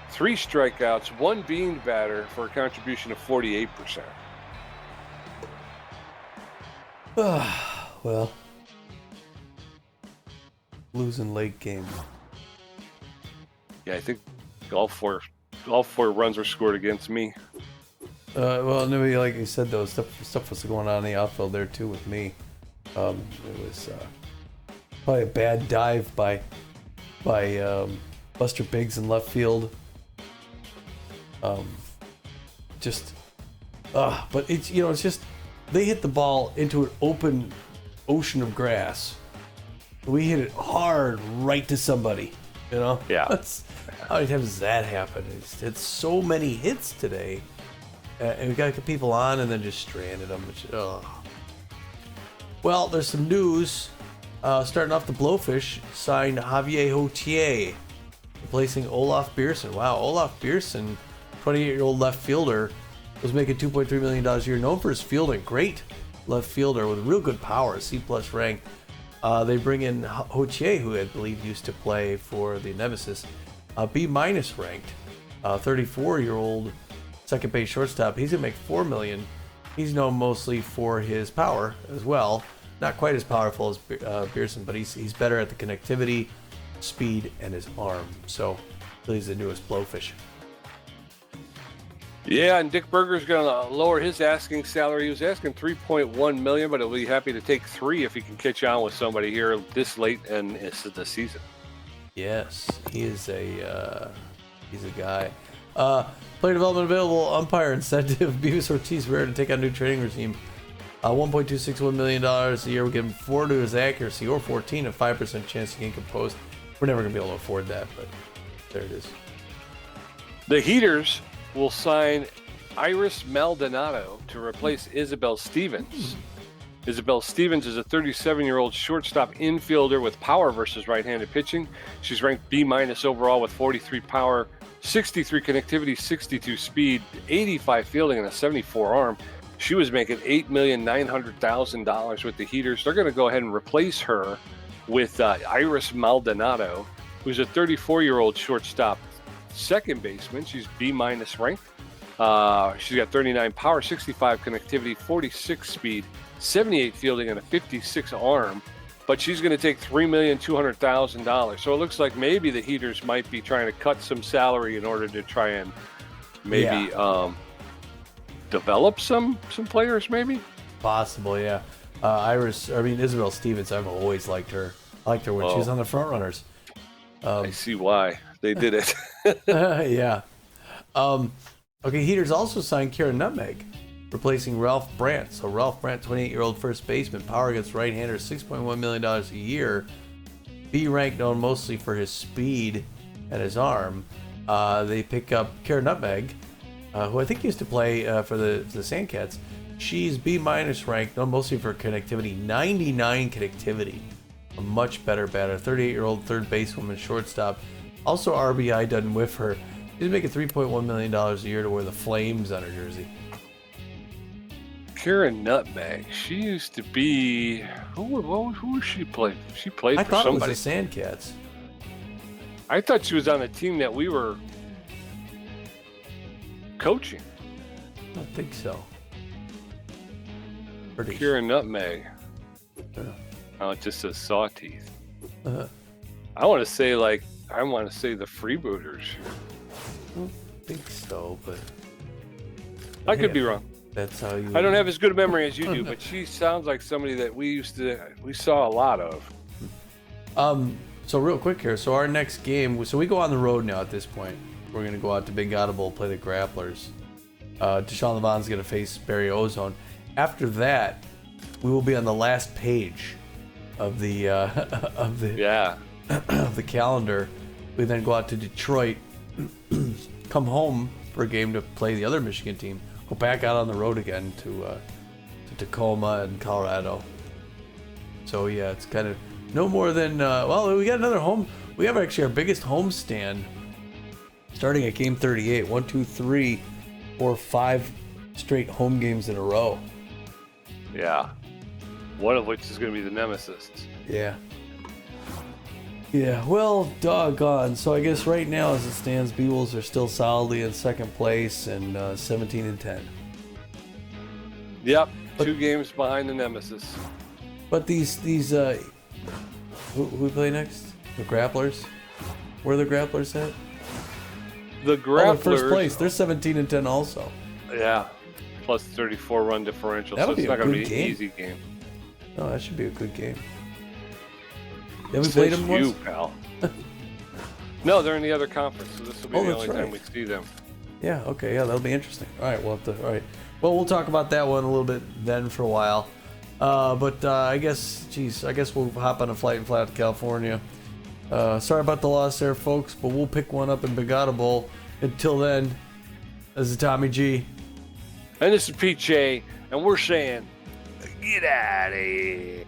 3 strikeouts, 1 bean batter for a contribution of 48%. Well, losing late game. Yeah, I think all four runs were scored against me. Well, maybe like you said, though, stuff was going on in the outfield there too with me. It was probably a bad dive by Buster Biggs in left field. But it's it's just they hit the ball into an open ocean of grass. We hit it hard right to somebody. Yeah. How many times does that happen? It's so many hits today. And we got people on and then just stranded them. Well, there's some news. Starting off, the Blowfish signed Javier Hotier, replacing Olaf Bierson. Wow, Olaf Bierson, 28-year-old left fielder, was making $2.3 million a year. Known for his fielding. Great left fielder with real good power, C+ ranked. They bring in Hotier, who I believe used to play for the Nemesis, B- ranked, 34-year-old second base shortstop. He's gonna make $4 million. He's known mostly for his power as well. Not quite as powerful as Bierson, but he's better at the connectivity, speed, and his arm. So he's the newest Blowfish. Yeah, and Dick Berger's going to lower his asking salary. He was asking $3.1 million, but he'll be happy to take $3 million if he can catch on with somebody here this late in the season. Yes, he's a guy. Player development available. Umpire incentive. Beavis Ortiz rare to take on new training regime. $1.261 million a year. We give him 4 to his accuracy, or 14, a 5% chance to gain composed. We're never going to be able to afford that, but there it is. The Heaters will sign Iris Maldonado to replace Isabel Stevens. Isabel Stevens is a 37-year-old shortstop infielder with power versus right-handed pitching. She's ranked B- overall with 43 power, 63 connectivity, 62 speed, 85 fielding, and a 74 arm. She was making $8,900,000 with the Heaters. They're going to go ahead and replace her with Iris Maldonado, who's a 34-year-old shortstop second baseman. She's B- ranked. She's got 39 power, 65 connectivity, 46 speed, 78 fielding, and a 56 arm. But she's going to take $3,200,000. So it looks like maybe the Heaters might be trying to cut some salary in order to try and maybe develop some players, maybe. Possible, yeah. Isabel Stevens, I've always liked her. I liked her when she was on the Frontrunners. I see why they did it. Yeah. Okay, Heaters also signed Karen Nutmeg, replacing Ralph Brandt. So Ralph Brandt, 28-year-old first baseman, power against right-handers, $6.1 million a year. B ranked, known mostly for his speed and his arm. They pick up Karen Nutmeg, who I think used to play for the Sandcats. She's B- ranked, known mostly for connectivity, 99 connectivity. A much better batter. 38-year-old third basewoman, shortstop. Also RBI doesn't whiff her. She's making $3.1 million a year to wear the Flames on her jersey. Karen Nutmeg. She used to be. Who was she played? She played I for thought somebody. it was the Sandcats. I thought she was on the team that we were coaching. I don't think so. Pretty Karen Nutmeg. Yeah. Oh, it just says Sawteeth. Uh, I want to say the Freebooters. I don't think so, but I could be wrong. That's how you. I don't have as good a memory as you do, but she sounds like somebody that we saw a lot of. So real quick here. So our next game. So we go on the road now. At this point, we're gonna go out to Big Audible, play the Grapplers. Deshaun Levon's gonna face Barry Ozone. After that, we will be on the last page of the of the calendar. We then go out to Detroit, come home for a game to play the other Michigan team. Go back out on the road again to Tacoma and Colorado. So yeah, it's kind of no more than well, we got another home. We have actually our biggest home stand starting at game 38. 1, 2, 3, 4, 5 straight home games in a row. Yeah. One of which is going to be the Nemesis. Yeah. Yeah, well, doggone. So I guess right now, as it stands, Beewolves are still solidly in second place and 17-10. Yep, 2 games behind the Nemesis. But these who we play next? The Grapplers. Where are the Grapplers at? The Grapplers. Oh, in first place. They're 17-10 also. Yeah, plus 34 run differential. That'll so it's be not a going to good be an game. easy game. Oh, that should be a good game. Have we played them once? You, pal. No, they're in the other conference, so this will be the that's only right. time we see them. Yeah, okay, yeah, that'll be interesting. All right, all right. Well, we'll talk about that one a little bit then for a while. But I guess we'll hop on a flight and fly out to California. Sorry about the loss there, folks, but we'll pick one up in Big Audible. Until then, this is Tommy G. And this is PJ, and we're saying, get out of here.